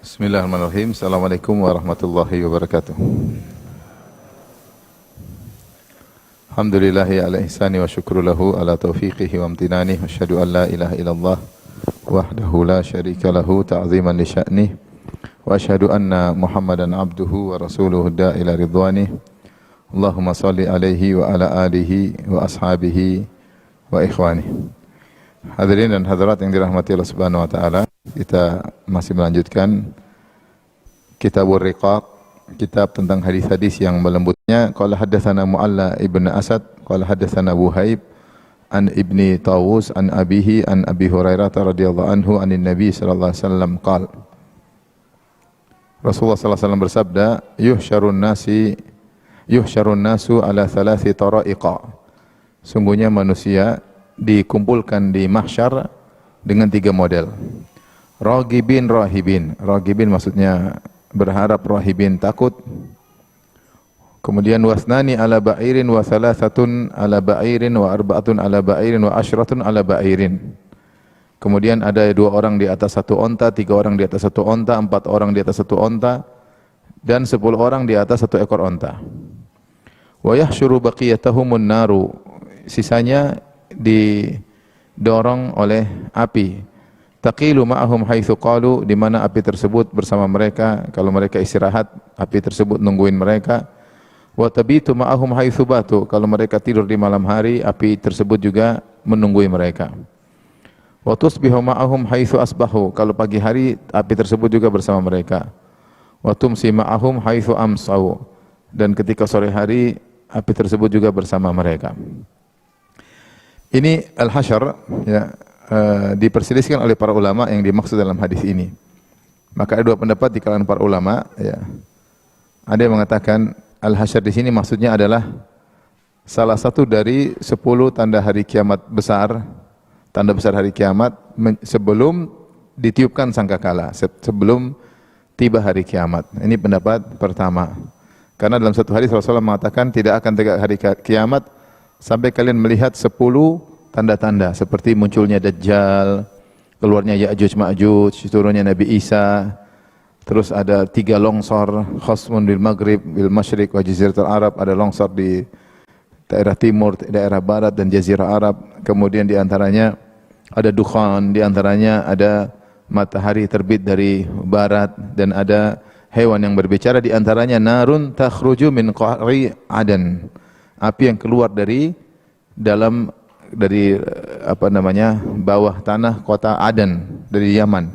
Bismillahirrahmanirrahim. Assalamualaikum warahmatullahi wabarakatuh. Alhamdulillahi ala ihsani wa syukru lahu ala taufiqihi wa amtinani. Wa asyhadu an la ilaha illallah wahdahu la syarika lahu ta'ziman li sya'nih. Wa asyhadu anna Muhammadan abduhu wa rasuluhu da'ila ridwanih. Allahumma salli alaihi wa ala alihi wa ashabihi wa ikhwanih. Hadirin dan hadirat yang dirahmati Allah Subhanahu wa taala, kita masih melanjutkan Kitabur Riqaq, kitab tentang hadis-hadis yang melembutnya. Qala haddatsana Mu'alla ibn Asad, qala haddatsana Wuhaib an ibni Tawus an abihi an Abi Hurairah radhiyallahu anhu anin Nabi sallallahu alaihi wasallam qala. Rasulullah sallallahu alaihi wasallam bersabda, yuhsyarun nasu ala thalathi tara'iqa. Sungguhnya manusia dikumpulkan di mahsyar dengan 3 model. Ragibin rahibin. Ragibin maksudnya berharap, rahibin takut. Kemudian wasnani ala ba'irin wa thalathatun ala ba'irin wa arba'atun ala ba'irin wa asyratun ala ba'irin. Kemudian ada 2 orang di atas 1 onta, 3 orang di atas 1 onta, 4 orang di atas 1 onta, dan 10 orang di atas 1 ekor onta. Wa yahsyuru baqiyatahumun naru. Sisanya didorong oleh api. Taqilu ma'ahum haitsu qalu, di mana api tersebut bersama mereka. Kalau mereka istirahat, api tersebut nungguin mereka. Wa tabitu ma'ahum haitsu batu, kalau mereka tidur di malam hari, api tersebut juga menunggui mereka. Wa tusbihu ma'ahum haitsu asbahu, kalau pagi hari api tersebut juga bersama mereka. Wa tumsi ma'ahum haitsu amsau, dan ketika sore hari api tersebut juga bersama mereka. Ini al-hasyar, ya, diperselisihkan oleh para ulama yang dimaksud dalam hadis ini. Maka ada 2 pendapat di kalangan para ulama, ya. Ada yang mengatakan al-hasyar di sini maksudnya adalah salah satu dari 10 tanda hari kiamat besar, tanda besar hari kiamat sebelum ditiupkan sangkakala, sebelum tiba hari kiamat. Ini pendapat pertama. Karena dalam satu hadis Rasulullah mengatakan tidak akan tegak hari kiamat sampai kalian melihat 10 tanda-tanda seperti munculnya Dajjal, keluarnya Ya'juj Ma'juj, turunnya Nabi Isa, terus ada 3 longsor, khasmun bil maghrib, bil masyriq wa jaziratul Arab, ada longsor di daerah timur, daerah barat dan jazirah Arab. Kemudian di antaranya ada dukhan, di antaranya ada matahari terbit dari barat, dan ada hewan yang berbicara, di antaranya narun takhruju min qa'ri Adan. Api yang keluar dari bawah tanah kota Adan, dari Yaman.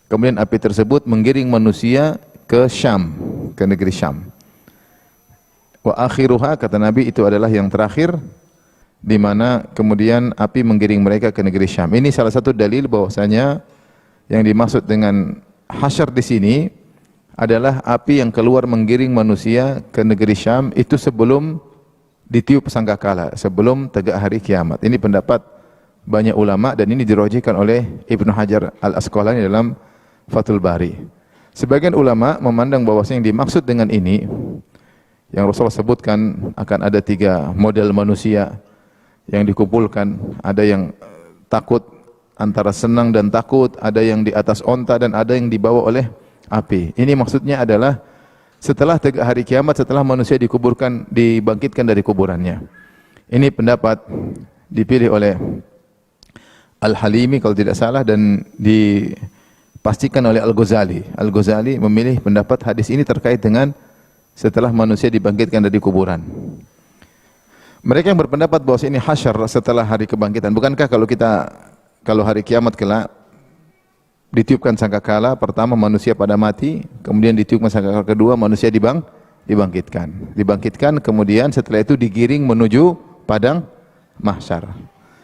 Kemudian api tersebut menggiring manusia ke Syam, ke negeri Syam. Wa akhiruha, kata Nabi, itu adalah yang terakhir, di mana kemudian api menggiring mereka ke negeri Syam. Ini salah satu dalil bahwasanya yang dimaksud dengan hasyar di sini adalah api yang keluar menggiring manusia ke negeri Syam itu sebelum ditiup sangkakala, sebelum tegak hari kiamat. Ini pendapat banyak ulama dan ini dirajihkan oleh Ibnu Hajar Al-Asqalani dalam Fathul Bari. Sebagian ulama memandang bahwasanya yang dimaksud dengan ini, yang Rasulullah sebutkan akan ada 3 model manusia yang dikumpulkan. Ada yang takut, antara senang dan takut, ada yang di atas onta, dan ada yang dibawa oleh api. Ini maksudnya adalah setelah tegak hari kiamat, setelah manusia dikuburkan, dibangkitkan dari kuburannya. Ini pendapat dipilih oleh Al-Halimi kalau tidak salah, dan dipastikan oleh Al-Ghazali. Al-Ghazali memilih pendapat hadis ini terkait dengan setelah manusia dibangkitkan dari kuburan. Mereka yang berpendapat bahwa ini hasyar setelah hari kebangkitan. Bukankah kalau hari kiamat kelak ditiupkan sangkakala, pertama manusia pada mati, kemudian ditiupkan sangkakala kedua, manusia dibangkitkan, kemudian setelah itu digiring menuju padang mahsyar.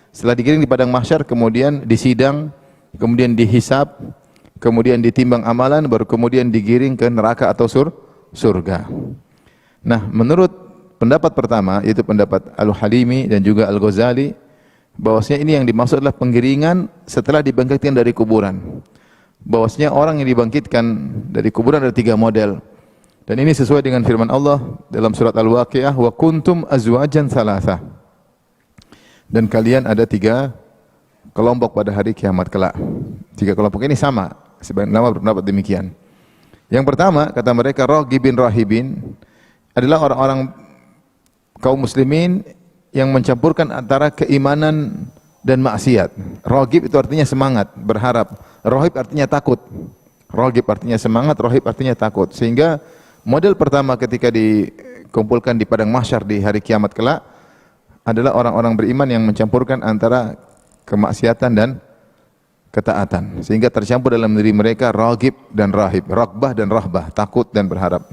Setelah digiring di padang mahsyar, kemudian disidang, kemudian dihisab, kemudian ditimbang amalan, baru kemudian digiring ke neraka atau surga. Nah, menurut pendapat pertama, yaitu pendapat Al-Halimi dan juga Al-Ghazali, bahwasanya ini yang dimaksud adalah penggiringan setelah dibangkitkan dari kuburan. Bahwasanya orang yang dibangkitkan dari kuburan ada 3 model. Dan ini sesuai dengan firman Allah dalam surat Al-Waqiah, wa kuntum azwajan thalatha. Dan kalian ada 3 kelompok pada hari kiamat kelak. 3 kelompok ini sama Sebagian ulama berpendapat demikian. Yang pertama, kata mereka, raghibin rahibin adalah orang-orang kaum muslimin yang mencampurkan antara keimanan dan maksiat. Raghib itu artinya semangat, berharap. Rahib artinya takut. Raghib artinya semangat, rahib artinya takut. Sehingga model pertama ketika dikumpulkan di padang mahsyar di hari kiamat kelak adalah orang-orang beriman yang mencampurkan antara kemaksiatan dan ketaatan, sehingga tercampur dalam diri mereka raghib dan rahib, raghbah dan rahbah, takut dan berharap.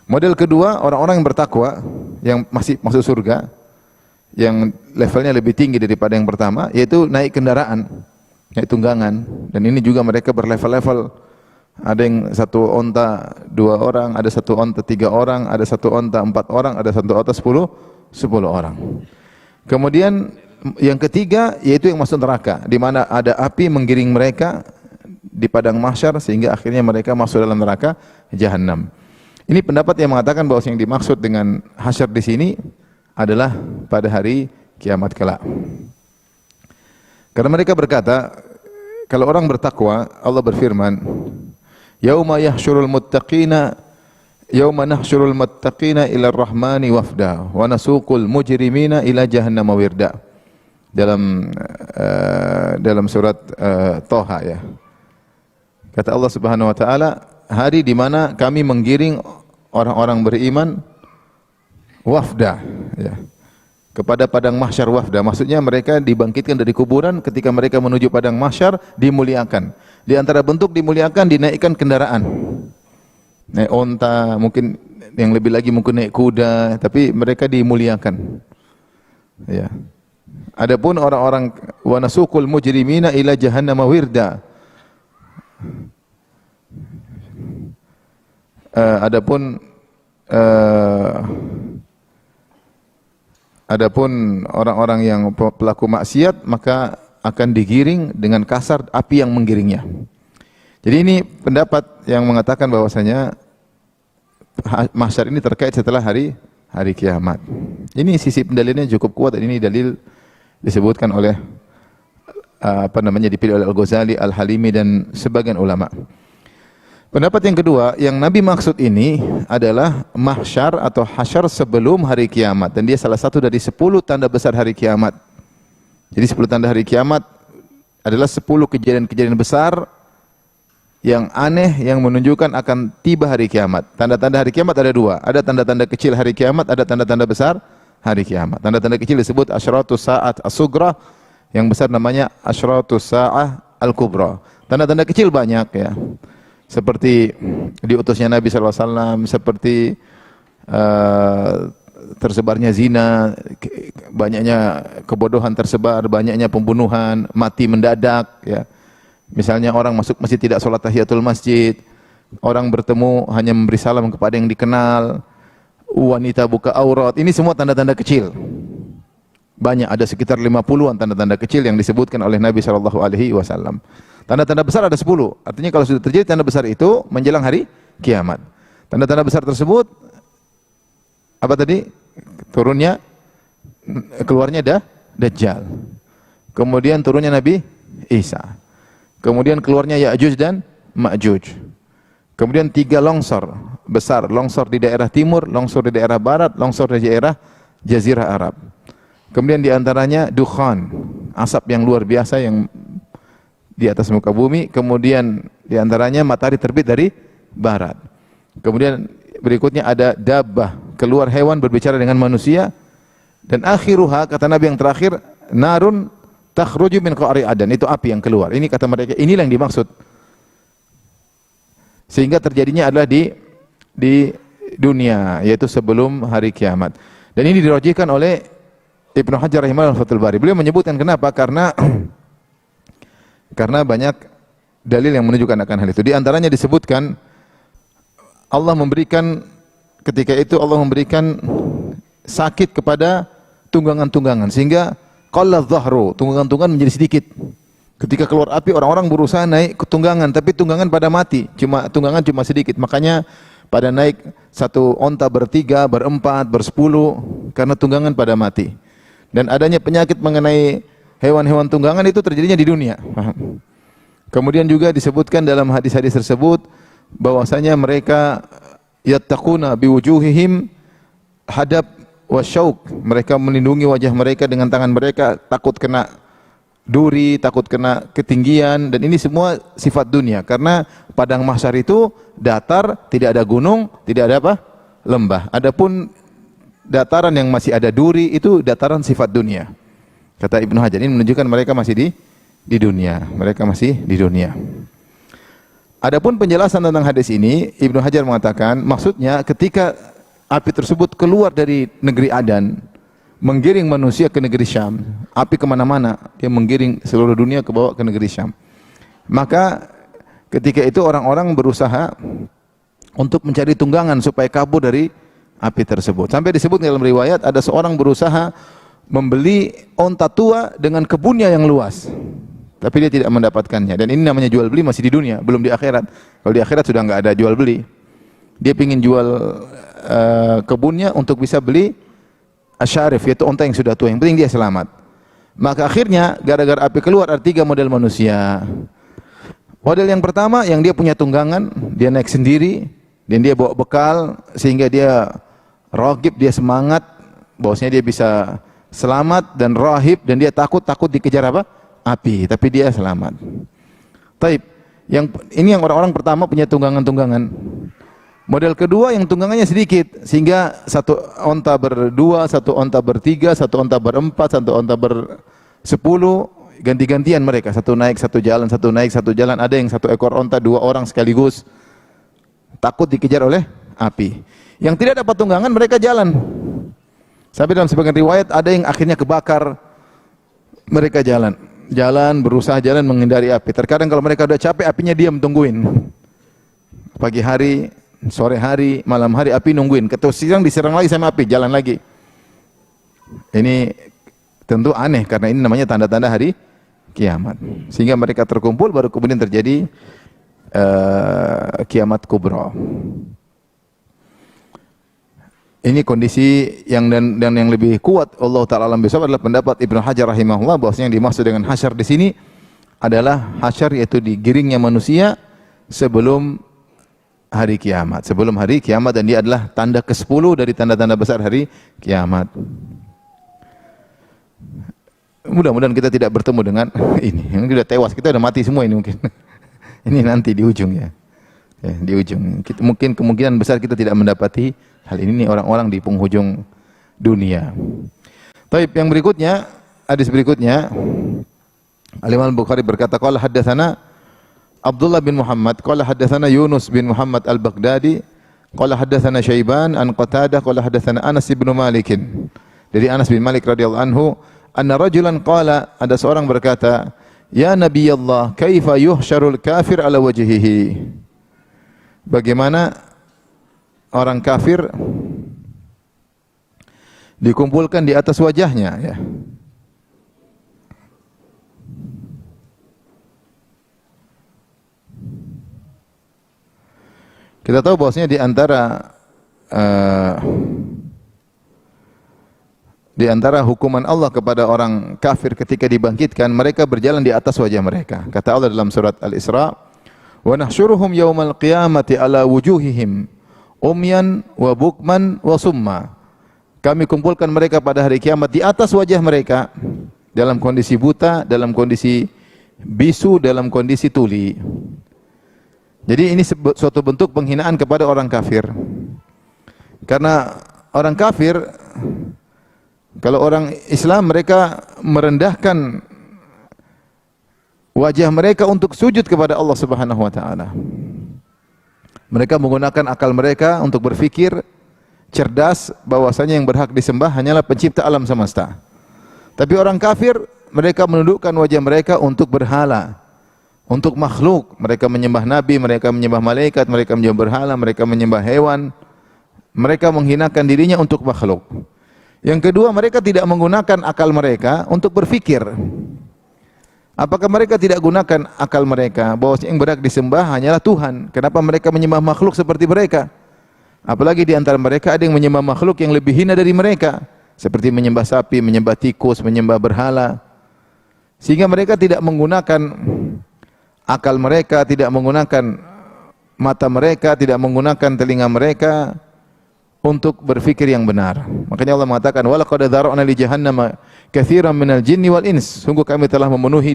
Model kedua, orang-orang yang bertakwa, yang masih masuk surga, yang levelnya lebih tinggi daripada yang pertama, yaitu naik kendaraan, naik tunggangan. Dan ini juga mereka berlevel-level. Ada yang satu onta 2 orang, ada satu onta 3 orang, ada satu onta 4 orang, ada satu onta 10 orang. Kemudian yang ketiga yaitu yang masuk neraka, di mana ada api menggiring mereka di padang mahsyar sehingga akhirnya mereka masuk dalam neraka jahanam. Ini pendapat yang mengatakan bahwa yang dimaksud dengan hasyar di sini adalah pada hari kiamat kelak. Karena mereka berkata, kalau orang bertakwa, Allah berfirman, "Yauma yahsyurul muttaqina yauma nahsyurul muttaqina ila ar-rahmani wafda wa nasuqul mujrimina ila jahannam wirda." Dalam surat Toha ya. Kata Allah Subhanahu wa taala, hari di mana kami menggiring orang-orang beriman wafda ya. Kepada padang mahsyar wafda, maksudnya mereka dibangkitkan dari kuburan, ketika mereka menuju padang mahsyar dimuliakan. Di antara bentuk dimuliakan, dinaikkan kendaraan. Naik onta, mungkin yang lebih lagi mungkin naik kuda, tapi mereka dimuliakan. Ya. Adapun orang-orang wa nasuqul mujrimina ila jahannam wirda. Adapun orang-orang yang pelaku maksiat maka akan digiring dengan kasar api yang menggiringnya. Jadi ini pendapat yang mengatakan bahwasanya mahsyar ini terkait setelah hari kiamat. Ini sisi pendalilannya cukup kuat, dan ini dalil disebutkan oleh dipilih oleh Al-Ghazali, Al-Halimi dan sebagian ulama. Pendapat yang kedua, yang Nabi maksud ini adalah mahsyar atau hasyar sebelum hari kiamat, dan dia salah satu dari 10 tanda besar hari kiamat. Jadi 10 tanda hari kiamat adalah 10 kejadian-kejadian besar yang aneh yang menunjukkan akan tiba hari kiamat. Tanda-tanda hari kiamat ada 2. Ada tanda-tanda kecil hari kiamat, ada tanda-tanda besar hari kiamat. Tanda-tanda kecil disebut asyratus sa'at as-sughra, yang besar namanya asyratus sa'ah al-kubra. Tanda-tanda kecil banyak ya. Seperti diutusnya Nabi SAW, seperti tersebarnya zina, banyaknya kebodohan tersebar, banyaknya pembunuhan, mati mendadak ya. Misalnya orang masuk masjid tidak sholat tahiyatul masjid, orang bertemu hanya memberi salam kepada yang dikenal, wanita buka aurat. Ini semua tanda-tanda kecil. Banyak, ada sekitar 50-an tanda-tanda kecil yang disebutkan oleh Nabi SAW. Tanda-tanda besar ada 10. Artinya kalau sudah terjadi tanda besar itu menjelang hari kiamat. Tanda-tanda besar tersebut apa tadi? Keluarnya Dajjal. Kemudian turunnya Nabi Isa. Kemudian keluarnya Ya'juj dan Ma'juj. Kemudian 3 longsor besar, longsor di daerah timur, longsor di daerah barat, longsor di daerah Jazirah Arab. Kemudian di antaranya dukhan, asap yang luar biasa yang di atas muka bumi. Kemudian di antaranya matahari terbit dari barat. Kemudian berikutnya ada dabbah, keluar hewan berbicara dengan manusia. Dan akhiruha, kata Nabi yang terakhir, narun takhruju min qa'ri adan, itu api yang keluar. Ini kata mereka, inilah yang dimaksud. Sehingga terjadinya adalah di dunia, yaitu sebelum hari kiamat. Dan ini dirajihkan oleh Ibnu Hajar rahimahullah Fathul Bari. Beliau menyebutkan kenapa? Karena banyak dalil yang menunjukkan akan hal itu. Di antaranya disebutkan Allah memberikan, ketika itu Allah memberikan sakit kepada tunggangan-tunggangan, sehingga qalla dhahru, tunggangan-tunggangan menjadi sedikit. Ketika keluar api, orang-orang berusaha naik ke tunggangan, tapi tunggangan pada mati, tunggangan cuma sedikit. Makanya pada naik satu onta 3, 4, 10, karena tunggangan pada mati. Dan adanya penyakit mengenai hewan-hewan tunggangan itu terjadinya di dunia. Kemudian juga disebutkan dalam hadis-hadis tersebut bahwasanya mereka yattaquna biwujuhihim hadab wasyauk. Mereka melindungi wajah mereka dengan tangan mereka, takut kena duri, takut kena ketinggian, dan ini semua sifat dunia. Karena padang mahsyar itu datar, tidak ada gunung, tidak ada apa? Lembah. Adapun dataran yang masih ada duri itu dataran sifat dunia. Kata Ibnu Hajar, ini menunjukkan mereka masih di dunia. Mereka masih di dunia. Adapun penjelasan tentang hadis ini, Ibnu Hajar mengatakan, maksudnya ketika api tersebut keluar dari negeri Adan, menggiring manusia ke negeri Syam. Api kemana-mana, dia menggiring seluruh dunia ke bawah ke negeri Syam. Maka ketika itu orang-orang berusaha untuk mencari tunggangan supaya kabur dari api tersebut. Sampai disebut dalam riwayat ada seorang berusaha membeli onta tua dengan kebunnya yang luas, tapi dia tidak mendapatkannya. Dan ini namanya jual beli masih di dunia, belum di akhirat. Kalau di akhirat sudah enggak ada jual beli. Dia ingin jual kebunnya untuk bisa beli asyarif, yaitu onta yang sudah tua. Yang penting dia selamat. Maka akhirnya gara-gara api keluar ada 3 model manusia. Model yang pertama yang dia punya tunggangan, dia naik sendiri dan dia bawa bekal sehingga dia raghib, dia semangat bahwasanya dia bisa selamat dan rahib, dan dia takut dikejar apa? Api, tapi dia selamat. Taib. Ini yang orang-orang pertama punya tunggangan-tunggangan. Model kedua yang tunggangannya sedikit, sehingga satu onta berdua, satu onta bertiga, satu onta berempat, satu onta bersepuluh, ganti-gantian mereka. Satu naik, satu jalan, satu naik, satu jalan. Ada yang satu ekor onta, 2 orang sekaligus. Takut dikejar oleh api. Yang tidak dapat tunggangan, mereka jalan. Sampai dalam sebagian riwayat, ada yang akhirnya kebakar. Mereka jalan. Berusaha jalan menghindari api. Terkadang kalau mereka sudah capek, apinya diam, tungguin. Pagi hari, sore hari, malam hari, api nungguin. Ketika diserang lagi sama api, jalan lagi. Ini tentu aneh, karena ini namanya tanda-tanda hari kiamat. Sehingga mereka terkumpul, baru kemudian terjadi kiamat kubra. Ini kondisi yang dan yang lebih kuat, Allah Ta'ala alam bisawab, adalah pendapat Ibnu Hajar rahimahullah, bahwasanya yang dimaksud dengan hasyar di sini adalah hasyar, yaitu digiringnya manusia sebelum hari kiamat, dan dia adalah tanda ke-10 dari tanda-tanda besar hari kiamat. Mudah-mudahan kita tidak bertemu dengan ini. Yang sudah tewas, kita sudah mati semua ini mungkin. Ini nanti di ujung ya. Di ujung. Mungkin kemungkinan besar kita tidak mendapati hal ini, orang-orang di penghujung dunia. Taib, yang berikutnya, hadis berikutnya, Al-Imam Al-Bukhari berkata, qala haddatsana Abdullah bin Muhammad, qala haddatsana Yunus bin Muhammad Al-Baghdadi, qala haddatsana Syaiban an Qatadah, qala haddatsana Anas bin Malik. Dari Anas bin Malik radhiyallahu anhu, anna rajulan qala, ada seorang berkata, ya Nabi Allah, kaifa yuhsyarul kafir ala wajhihi? Bagaimana orang kafir dikumpulkan di atas wajahnya, ya. Kita tahu bahwasanya di antara hukuman Allah kepada orang kafir ketika dibangkitkan, mereka berjalan di atas wajah mereka. Kata Allah dalam surat Al-Isra, wa nahsyuruhum yaumal qiyamati ala wujuhihim umyan wa bukman wa summa. Kami kumpulkan mereka pada hari kiamat di atas wajah mereka, dalam kondisi buta, dalam kondisi bisu, dalam kondisi tuli. Jadi ini suatu bentuk penghinaan kepada orang kafir. Karena orang kafir, kalau orang Islam, mereka merendahkan wajah mereka untuk sujud kepada Allah Subhanahu wa taala. Mereka menggunakan akal mereka untuk berfikir cerdas bahwasanya yang berhak disembah hanyalah pencipta alam semesta. Tapi orang kafir, mereka menundukkan wajah mereka untuk berhala, untuk makhluk. Mereka menyembah nabi, mereka menyembah malaikat, mereka menyembah berhala, mereka menyembah hewan. Mereka menghinakan dirinya untuk makhluk. Yang kedua, mereka tidak menggunakan akal mereka untuk berfikir. Apakah mereka tidak gunakan akal mereka bahwa yang berhak disembah hanyalah Tuhan? Kenapa mereka menyembah makhluk seperti mereka? Apalagi di antara mereka ada yang menyembah makhluk yang lebih hina dari mereka, seperti menyembah sapi, menyembah tikus, menyembah berhala. Sehingga mereka tidak menggunakan akal mereka, tidak menggunakan mata mereka, tidak menggunakan telinga mereka untuk berfikir yang benar. Makanya Allah mengatakan, "Wa laqad dzara'na li jahannama katsiran minal jinni wal ins." Sungguh kami telah memenuhi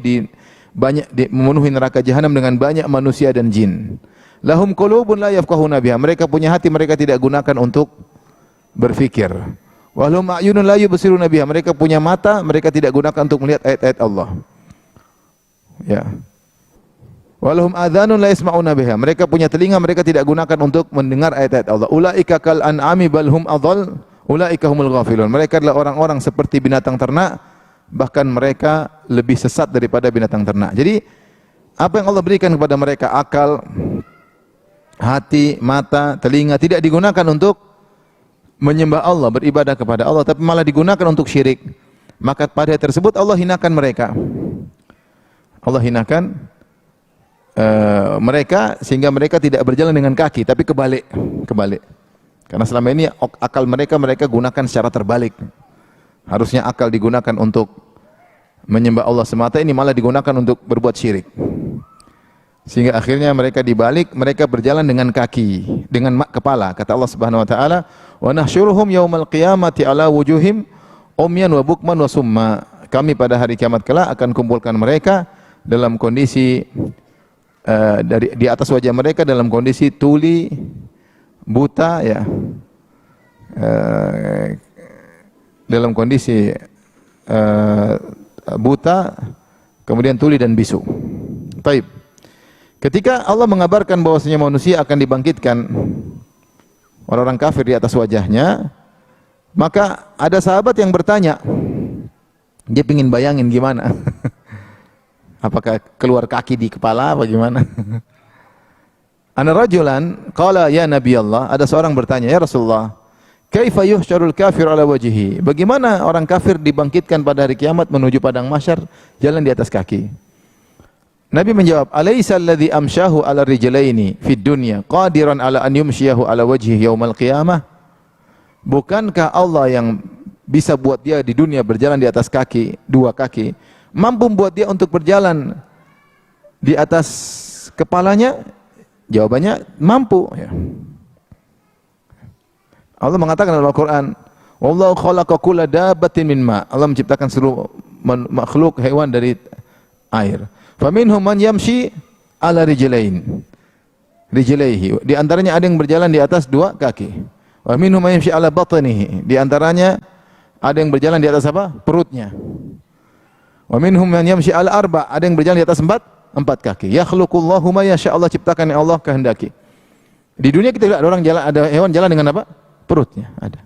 neraka jahanam dengan banyak manusia dan jin. Lahum qulubun la yafqahuna biha. Mereka punya hati, mereka tidak gunakan untuk berfikir. Wa lahum a'yunun la yubsiruna biha. Mereka punya mata, mereka tidak gunakan untuk melihat ayat-ayat Allah. Ya. Walahum adhanun la yasma'una biha. Mereka punya telinga, mereka tidak gunakan untuk mendengar ayat-ayat Allah. Ulaika kal an'ami bal hum adhal. Ulaika humul ghafilun. Mereka adalah orang-orang seperti binatang ternak, bahkan mereka lebih sesat daripada binatang ternak. Jadi apa yang Allah berikan kepada mereka, akal, hati, mata, telinga, tidak digunakan untuk menyembah Allah, beribadah kepada Allah, tapi malah digunakan untuk syirik. Maka pada tersebut Allah hinakan mereka. Allah hinakan mereka sehingga mereka tidak berjalan dengan kaki tapi kebalik. Karena selama ini akal mereka gunakan secara terbalik. Harusnya akal digunakan untuk menyembah Allah semata, ini malah digunakan untuk berbuat syirik. Sehingga akhirnya mereka dibalik, mereka berjalan dengan kaki, dengan kepala. Kata Allah Subhanahu wa taala, "Wa nahsyuruhum yaumal qiyamati ala wujuhim umyan wa bukman wa summa." Kami pada hari kiamat kelak akan kumpulkan mereka dalam kondisi di atas wajah mereka dalam kondisi tuli, buta, ya, dalam kondisi buta, kemudian tuli dan bisu. Taib. Ketika Allah mengabarkan bahwasanya manusia akan dibangkitkan orang-orang kafir di atas wajahnya, maka ada sahabat yang bertanya, dia ingin bayangin gimana. Apakah keluar kaki di kepala apa gimana? Ana rajulan qala ya Nabi Allah, ada seorang bertanya, ya Rasulullah, kaifa yuhsyarul kafir ala wajhihi? Bagaimana orang kafir dibangkitkan pada hari kiamat menuju padang mahsyar jalan di atas kaki? Nabi menjawab, alaysa alladhi amsyahu ala rijlaini fid dunya qadiran ala an yumshiyahu ala wajhihi yaumal qiyamah? Bukankah Allah yang bisa buat dia di dunia berjalan di atas kaki, dua kaki, mampu buat dia untuk berjalan di atas kepalanya? Jawabannya mampu, ya. Allah mengatakan dalam Al-Quran, wallahu khalaqa kulla dabbatin min ma. Allah menciptakan seluruh makhluk hewan dari air. Faminhum man yamshi ala rijlaihi. Di antaranya ada yang berjalan di atas dua kaki. Wa minhum man yamshi ala batnihi. Di antaranya ada yang berjalan di atas apa? Perutnya. Wa minhum man yamshi ala arba, ada yang berjalan di atas empat kaki. Yakhluqullahu ma yasha, Allah ciptakan yang Allah kehendaki. Di dunia kita lihat ada orang jalan, ada hewan jalan dengan apa? Perutnya ada.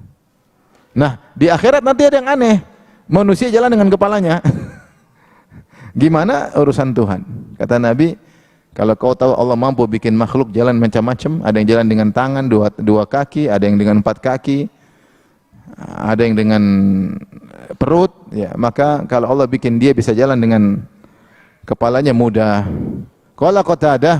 Nah, di akhirat nanti ada yang aneh. Manusia jalan dengan kepalanya. Gimana urusan Tuhan? Kata Nabi, kalau kau tahu Allah mampu bikin makhluk jalan macam-macam, ada yang jalan dengan tangan dua kaki, ada yang dengan 4 kaki, ada yang dengan perut, ya, maka kalau Allah bikin dia bisa jalan dengan kepalanya mudah. Qala Qatadah,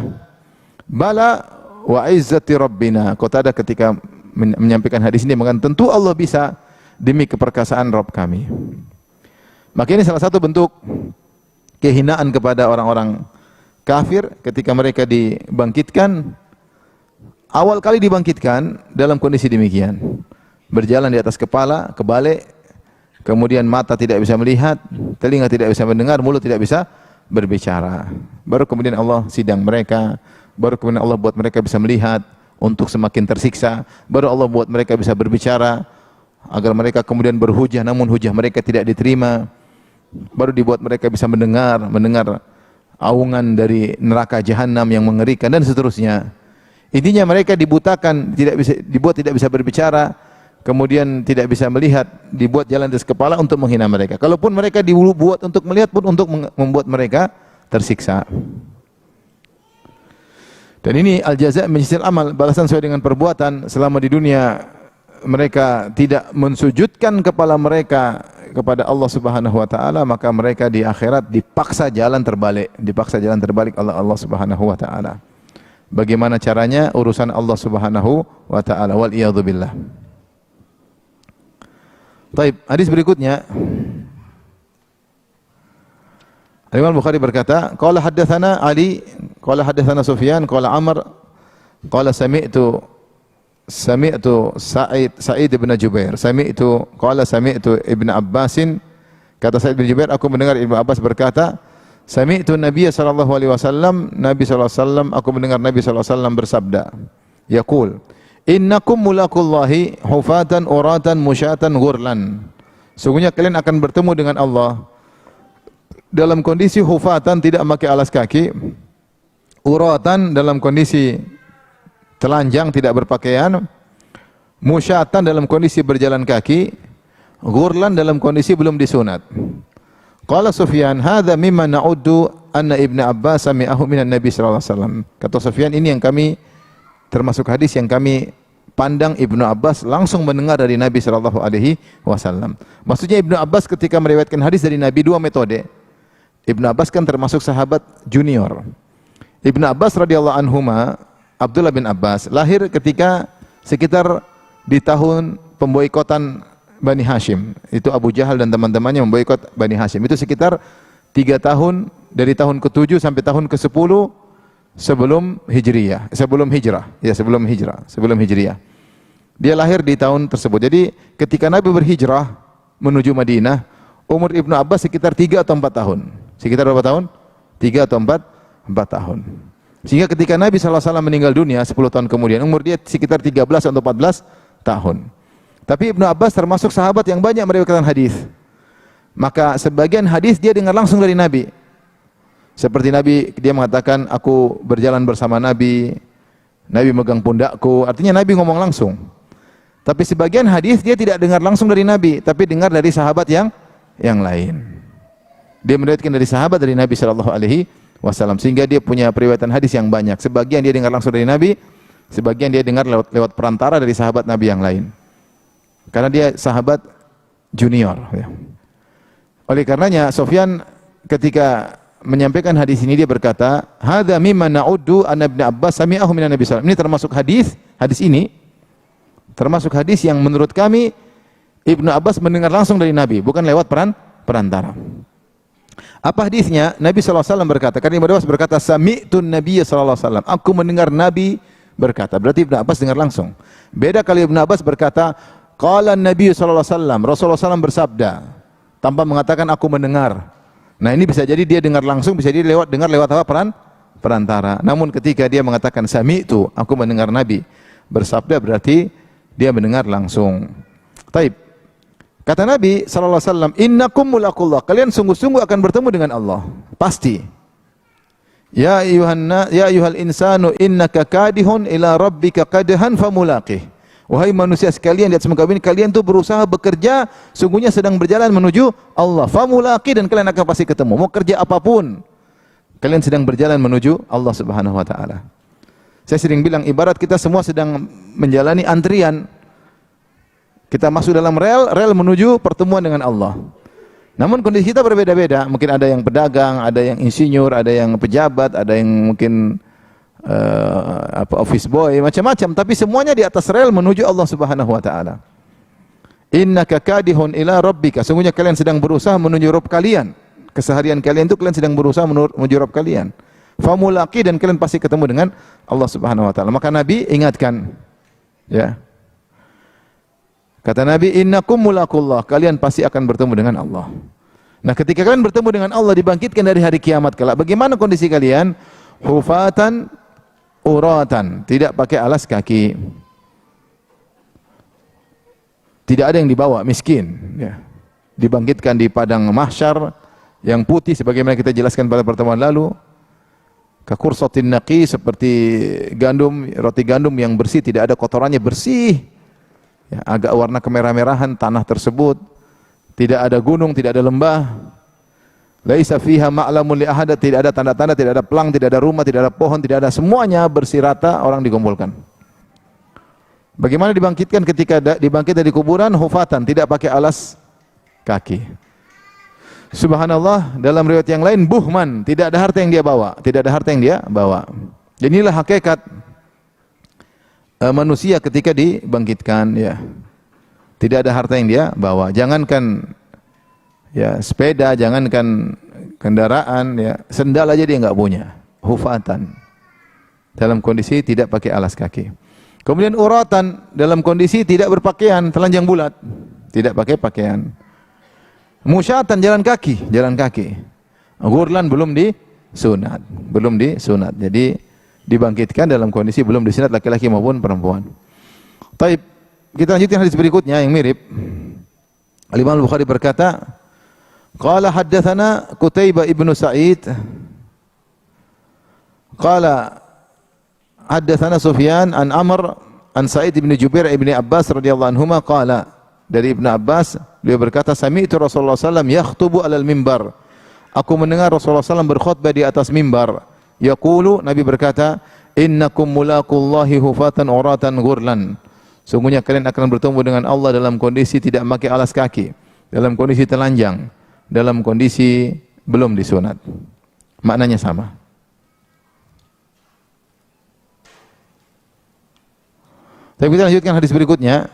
bala wa izzati rabbina. Qatadah ketika menyampaikan hadis ini mengatakan, tentu Allah bisa demi keperkasaan Rabb kami. Maka ini salah satu bentuk kehinaan kepada orang-orang kafir ketika mereka dibangkitkan. Awal kali dibangkitkan dalam kondisi demikian, berjalan di atas kepala, kebalik, kemudian mata tidak bisa melihat, telinga tidak bisa mendengar, mulut tidak bisa berbicara. Baru kemudian Allah sidang mereka, baru kemudian Allah buat mereka bisa melihat untuk semakin tersiksa, baru Allah buat mereka bisa berbicara agar mereka kemudian berhujah, namun hujah mereka tidak diterima, baru dibuat mereka bisa mendengar aungan dari neraka jahanam yang mengerikan dan seterusnya. Intinya mereka dibutakan, tidak bisa berbicara, kemudian tidak bisa melihat, dibuat jalan di atas kepala untuk menghina mereka. Kalaupun mereka dibuat untuk melihat pun untuk membuat mereka tersiksa. Dan ini al-jaza' min jinsil amal, balasan sesuai dengan perbuatan. Selama di dunia mereka tidak mensujudkan kepala mereka kepada Allah Subhanahu wa taala, maka mereka di akhirat dipaksa jalan terbalik oleh Allah Subhanahu wa taala. Bagaimana caranya? Urusan Allah Subhanahu wa taala, wal iyadzu billah. Baik, hadis berikutnya. Imam Bukhari berkata, qala haddatsana Ali, qala haddatsana Sufyan, qala Amr, qala sami'tu Sa'id bin Jubair, sami'tu Ibn Abbasin, kata Sa'id bin Jubair, aku mendengar Ibnu Abbas berkata, sami'tu Nabiy sallallahu alaihi wasallam, Nabi sallallahu alaihi wasallam, aku mendengar Nabi sallallahu alaihi wasallam bersabda, yaqul, innakum mulaqullahi hufatan uratan musyatan ghurlan. Sungguhnya kalian akan bertemu dengan Allah dalam kondisi hufatan, tidak memakai alas kaki, uratan dalam kondisi telanjang, tidak berpakaian, musyatan dalam kondisi berjalan kaki, ghurlan dalam kondisi belum disunat. Qala Sufyan, hadza mimma na'uddu anna Ibnu Abbas sami'ahu minan Nabi sallallahu alaihi wasallam. Kata Sufyan, ini yang kami termasuk hadis yang kami pandang Ibnu Abbas langsung mendengar dari Nabi sallallahu alaihi wasallam. Maksudnya Ibnu Abbas ketika meriwayatkan hadis dari Nabi dua metode. Ibnu Abbas kan termasuk sahabat junior. Ibnu Abbas radhiyallahu anhuma, Abdullah bin Abbas lahir ketika sekitar di tahun pemboikotan Bani Hashim. Itu Abu Jahal dan teman-temannya memboikot Bani Hashim. Itu sekitar 3 tahun, dari tahun ke-7 sampai tahun ke-10 sebelum Hijriyah, sebelum Hijriyah. Dia lahir di tahun tersebut. Jadi ketika Nabi berhijrah menuju Madinah, umur Ibnu Abbas sekitar 3 atau 4 tahun. Sekitar berapa tahun? 3 atau 4 tahun. Sehingga ketika Nabi SAW meninggal dunia 10 tahun kemudian, umur dia sekitar 13 atau 14 tahun. Tapi Ibnu Abbas termasuk sahabat yang banyak meriwayatkan hadis. Maka sebagian hadis dia dengar langsung dari Nabi. Seperti Nabi, dia mengatakan, aku berjalan bersama Nabi, Nabi megang pundakku, artinya Nabi ngomong langsung. Tapi sebagian hadis dia tidak dengar langsung dari Nabi, tapi dengar dari sahabat yang lain. Dia meriwayatkan dari sahabat dari Nabi sallallahu alaihi wasallam, sehingga dia punya periwayatan hadis yang banyak. Sebagian dia dengar langsung dari Nabi, sebagian dia dengar lewat perantara dari sahabat Nabi yang lain. Karena dia sahabat junior. Ya. Oleh karenanya Sufyan ketika menyampaikan hadis ini dia berkata, "Hadza mimma na'uddu an Ibnu Abbas sami'ahu minan Nabi sallallahu alaihi wasallam." Ini termasuk hadis ini termasuk hadis yang menurut kami Ibnu Abbas mendengar langsung dari Nabi, bukan lewat perantara. Apa hadisnya? Nabi sallallahu alaihi wasallam berkata, karena Ibnu Abbas berkata, "Sami'tun Nabiy sallallahu alaihi wasallam." Aku mendengar Nabi berkata. Berarti Ibnu Abbas dengar langsung. Beda kalau Ibnu Abbas berkata, "Qala Nabi sallallahu alaihi wasallam." Rasulullah SAW bersabda, tanpa mengatakan aku mendengar. Nah, ini bisa jadi dia dengar langsung, bisa jadi dengar lewat apa? Perantara. Namun ketika dia mengatakan sami'tu, aku mendengar Nabi bersabda, berarti dia mendengar langsung. Taib. Kata Nabi sallallahu alaihi wasallam, "Innakum mulaqullah." Kalian sungguh-sungguh akan bertemu dengan Allah. Pasti. Ya ayyuhal insanu innaka kadihun ila rabbika kadhan famulaqih. Wahai manusia sekalian di atas muka bumi, kalian tuh berusaha bekerja, sungguhnya sedang berjalan menuju Allah. Famulaqih, dan kalian akan pasti ketemu. Mau kerja apapun, kalian sedang berjalan menuju Allah Subhanahu wa taala. Saya sering bilang ibarat kita semua sedang menjalani antrian. Kita masuk dalam rel menuju pertemuan dengan Allah. Namun kondisi kita berbeda-beda. Mungkin ada yang pedagang, ada yang insinyur, ada yang pejabat, ada yang mungkin office boy, macam-macam. Tapi semuanya di atas rel menuju Allah Subhanahu Wa Taala. Innaka kadihun ila rabbika. Sungguhnya kalian sedang berusaha menuju Rabb kalian. Keseharian kalian itu kalian sedang berusaha menuju Rabb kalian. Famulaqi, dan kalian pasti ketemu dengan Allah Subhanahu Wa Taala. Maka Nabi ingatkan, ya. Kata Nabi, innakum mulaqullah, kalian pasti akan bertemu dengan Allah. Nah, ketika kalian bertemu dengan Allah, dibangkitkan dari hari kiamat kelak, bagaimana kondisi kalian? Hufatan uratan, tidak pakai alas kaki. Tidak ada yang dibawa, miskin, ya. Dibangkitkan di padang mahsyar yang putih sebagaimana kita jelaskan pada pertemuan lalu. Kakursatin naqi, seperti gandum, roti gandum yang bersih, tidak ada kotorannya, bersih. Ya, agak warna kemerah-merahan tanah tersebut, tidak ada gunung, tidak ada lembah. Laisa fiha ma'lamun li ahad, tidak ada tanda-tanda, tidak ada pelang, tidak ada rumah, tidak ada pohon, tidak ada, semuanya bersih rata, orang dikumpulkan. Bagaimana dibangkitkan? Ketika dibangkit dari kuburan, hufatan, tidak pakai alas kaki. Subhanallah, dalam riwayat yang lain buhman, tidak ada harta yang dia bawa, tidak ada harta yang dia bawa. Dan inilah hakikat manusia ketika dibangkitkan, ya. Tidak ada harta yang dia bawa. Jangankan ya sepeda, jangankan kendaraan, ya, sendal aja dia enggak punya. Hufatan. Dalam kondisi tidak pakai alas kaki. Kemudian uratan, dalam kondisi tidak berpakaian, telanjang bulat, tidak pakai pakaian. Musyatan, jalan kaki, jalan kaki. Ghurlan belum disunat, belum disunat. Jadi dibangkitkan dalam kondisi belum disunat laki-laki maupun perempuan. Taib, kita lanjutkan hadis berikutnya yang mirip. Al-Imam Al-Bukhari berkata, qala haddatsana Qutaibah ibnu Sa'id qala haddatsana Sufyan an Amr an Sa'id ibn Jubair ibn Abbas radhiyallahu anhuma qala, dari Ibnu Abbas beliau berkata, sami'tu Rasulullah sallallahu alaihi wasallam yakhtubu 'alal mimbar. Aku mendengar Rasulullah sallallahu berkhutbah di atas mimbar. Yaqulu, Nabi berkata, innakum mulaqullahi hufatan uratan ghurlan. Sungguhnya kalian akan bertemu dengan Allah dalam kondisi tidak memakai alas kaki, dalam kondisi telanjang, dalam kondisi belum disunat. Maknanya sama. Tapi kita lanjutkan hadis berikutnya.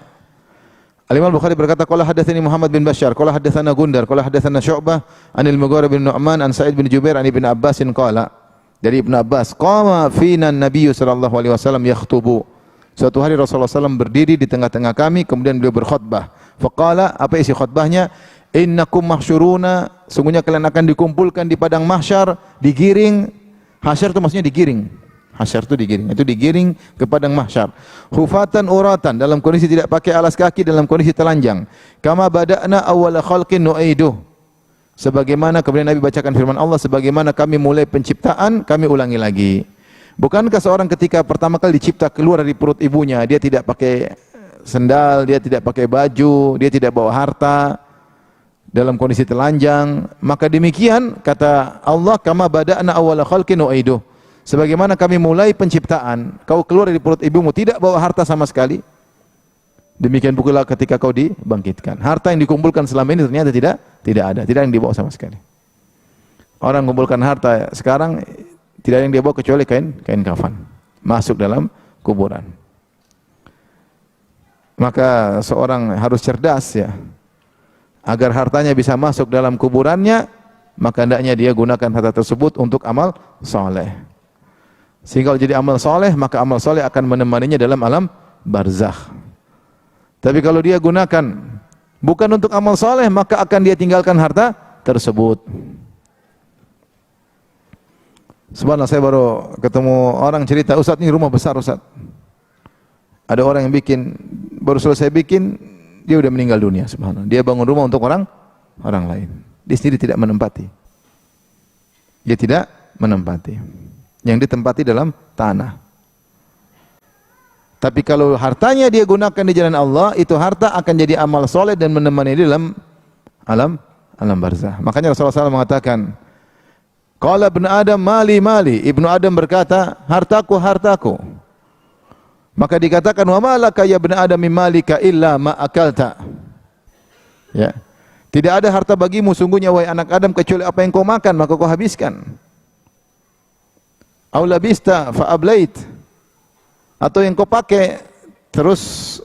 Al-Imam Al-Bukhari berkata, qala hadatsani Muhammad bin Bashar, qala hadatsana Gundar, qala hadatsana Syu'bah anil Mughirah bin Nu'man an Sa'id bin Jubair an Ibnu Abbasin qala, dari Ibnu Abbas, qama fina an-nabiy sallallahu alaihi wasallam yakhutubu. Suatu hari Rasulullah SAW berdiri di tengah-tengah kami, kemudian beliau berkhutbah. Faqala, apa isi khutbahnya? Innakum mahsyuruna, sungguhnya kalian akan dikumpulkan di padang mahsyar, digiring. Hasyar itu maksudnya digiring. Hasyar itu digiring, itu digiring ke padang mahsyar. Hufatan uratan, dalam kondisi tidak pakai alas kaki, dalam kondisi telanjang. Kama bada'na awwala khalqin nu'iduh. Sebagaimana, kemudian Nabi bacakan firman Allah, sebagaimana kami mulai penciptaan, kami ulangi lagi. Bukankah seorang ketika pertama kali dicipta keluar dari perut ibunya, dia tidak pakai sendal, dia tidak pakai baju, dia tidak bawa harta, dalam kondisi telanjang, maka demikian kata Allah, kama bada'na awwala khalqin nu'iduh. Sebagaimana kami mulai penciptaan, kau keluar dari perut ibumu tidak bawa harta sama sekali. Demikian pula ketika kau dibangkitkan. Harta yang dikumpulkan selama ini ternyata tidak ada, tidak yang dibawa sama sekali. Orang mengumpulkan harta sekarang tidak ada yang dia bawa kecuali kain kafan, masuk dalam kuburan. Maka seorang harus cerdas, ya, agar hartanya bisa masuk dalam kuburannya, maka hendaknya dia gunakan harta tersebut untuk amal soleh. Sehingga kalau jadi amal soleh, maka amal soleh akan menemaninya dalam alam barzakh. Tapi kalau dia gunakan bukan untuk amal soleh, maka akan dia tinggalkan harta tersebut. Subhanallah, saya baru ketemu orang cerita, Ustaz, ini rumah besar Ustaz. Ada orang yang bikin, baru selesai bikin, dia udah meninggal dunia, subhanallah. Dia bangun rumah untuk orang lain. Dia sendiri tidak menempati. Dia tidak menempati. Yang ditempati dalam tanah. Tapi kalau hartanya dia gunakan di jalan Allah, itu harta akan jadi amal soleh dan menemani dia dalam alam barzah. Makanya Rasulullah SAW mengatakan, qala ibnu Adam mali mali. Ibnu Adam berkata, hartaku hartaku. Maka dikatakan, wa malaka ya ibnu Adam min malika illa ma akalta. Ya. Tidak ada harta bagimu sungguhnya wahai anak Adam kecuali apa yang kau makan maka kau habiskan. Aw labista fa ablait. Atau yang kau pakai terus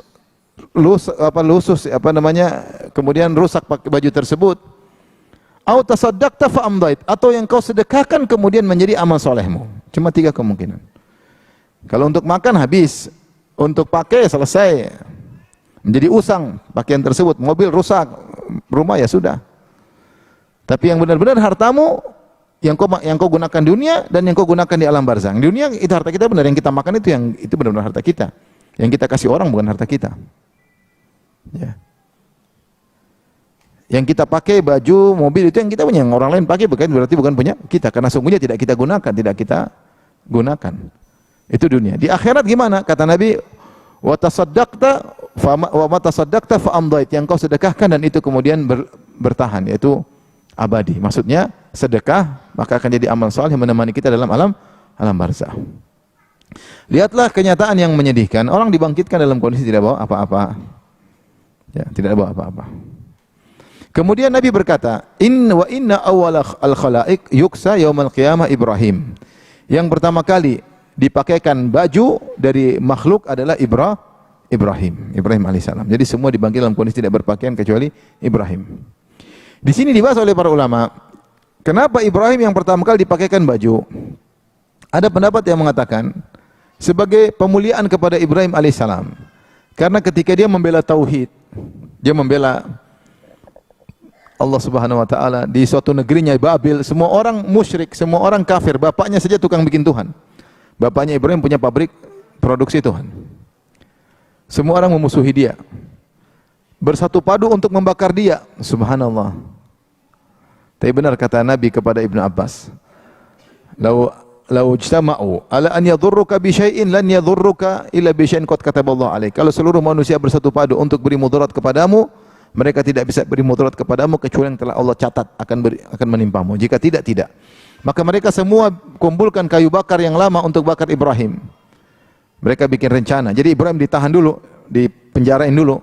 kemudian rusak pakai baju tersebut. Au tasaddaqta fa amdait, atau yang kau sedekahkan kemudian menjadi amal solehmu. Cuma 3 kemungkinan. Kalau untuk makan habis, untuk pakai selesai, menjadi usang pakaian tersebut, mobil rusak, rumah ya sudah. Tapi yang benar-benar hartamu yang kau gunakan dunia dan yang kau gunakan di alam barzakh. Dunia itu harta kita benar, yang kita makan itu benar-benar harta kita. Yang kita kasih orang bukan harta kita. Ya. Yang kita pakai baju, mobil itu yang kita punya, yang orang lain pakai berarti bukan punya kita, karena sungguhnya tidak kita gunakan. Itu dunia. Di akhirat gimana? Kata Nabi, wa tasaddaqta fa amdait, yang kau sedekahkan dan itu kemudian bertahan, yaitu abadi. Maksudnya sedekah maka akan jadi amal saleh yang menemani kita dalam alam barzakh. Lihatlah kenyataan yang menyedihkan, orang dibangkitkan dalam kondisi tidak bawa apa-apa. Ya, tidak bawa apa-apa. Kemudian Nabi berkata, inna awwala al-khalaiq yuksa yaumal qiyamah Ibrahim. Yang pertama kali dipakaikan baju dari makhluk adalah Ibrahim alaihissalam. Jadi semua dibangkit dalam kondisi tidak berpakaian kecuali Ibrahim. Di sini dibahas oleh para ulama, Kenapa Ibrahim yang pertama kali dipakaikan baju? Ada pendapat yang mengatakan sebagai pemuliaan kepada Ibrahim alaihissalam. Karena ketika dia membela tauhid, dia membela Allah Subhanahu wa taala di suatu negerinya Babil, semua orang musyrik, semua orang kafir, bapaknya saja tukang bikin Tuhan. Bapaknya Ibrahim punya pabrik produksi Tuhan. Semua orang memusuhi dia. Bersatu padu untuk membakar dia. Subhanallah. Tapi benar kata Nabi kepada Ibnu Abbas, "Lau ijtama'u ala an yadhurruka bi syai'in lan yadhurruka illa bi syai'in qad kataballahu 'alaik." Kalau seluruh manusia bersatu padu untuk beri mudarat kepadamu, mereka tidak bisa beri mudarat kepadamu kecuali yang telah Allah catat akan menimpamu. Jika tidak. Maka mereka semua kumpulkan kayu bakar yang lama untuk bakar Ibrahim. Mereka bikin rencana. Jadi Ibrahim ditahan dulu, dipenjarain dulu.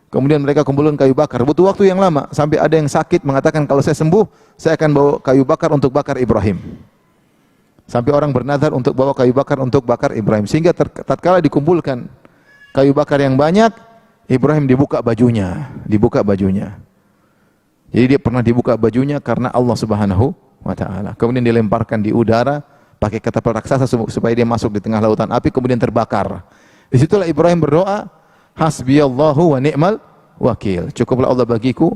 Kemudian mereka kumpulkan kayu bakar. Butuh waktu yang lama sampai ada yang sakit mengatakan kalau saya sembuh, saya akan bawa kayu bakar untuk bakar Ibrahim. Sampai orang bernazar untuk bawa kayu bakar untuk bakar Ibrahim. Sehingga tatkala dikumpulkan kayu bakar yang banyak, Ibrahim dibuka bajunya. Jadi dia pernah dibuka bajunya karena Allah Subhanahu wa taala. Kemudian dilemparkan di udara pakai ketapel raksasa supaya dia masuk di tengah lautan api kemudian terbakar. Disitulah Ibrahim berdoa, hasbiyallahu wa ni'mal wakil. Cukuplah Allah bagiku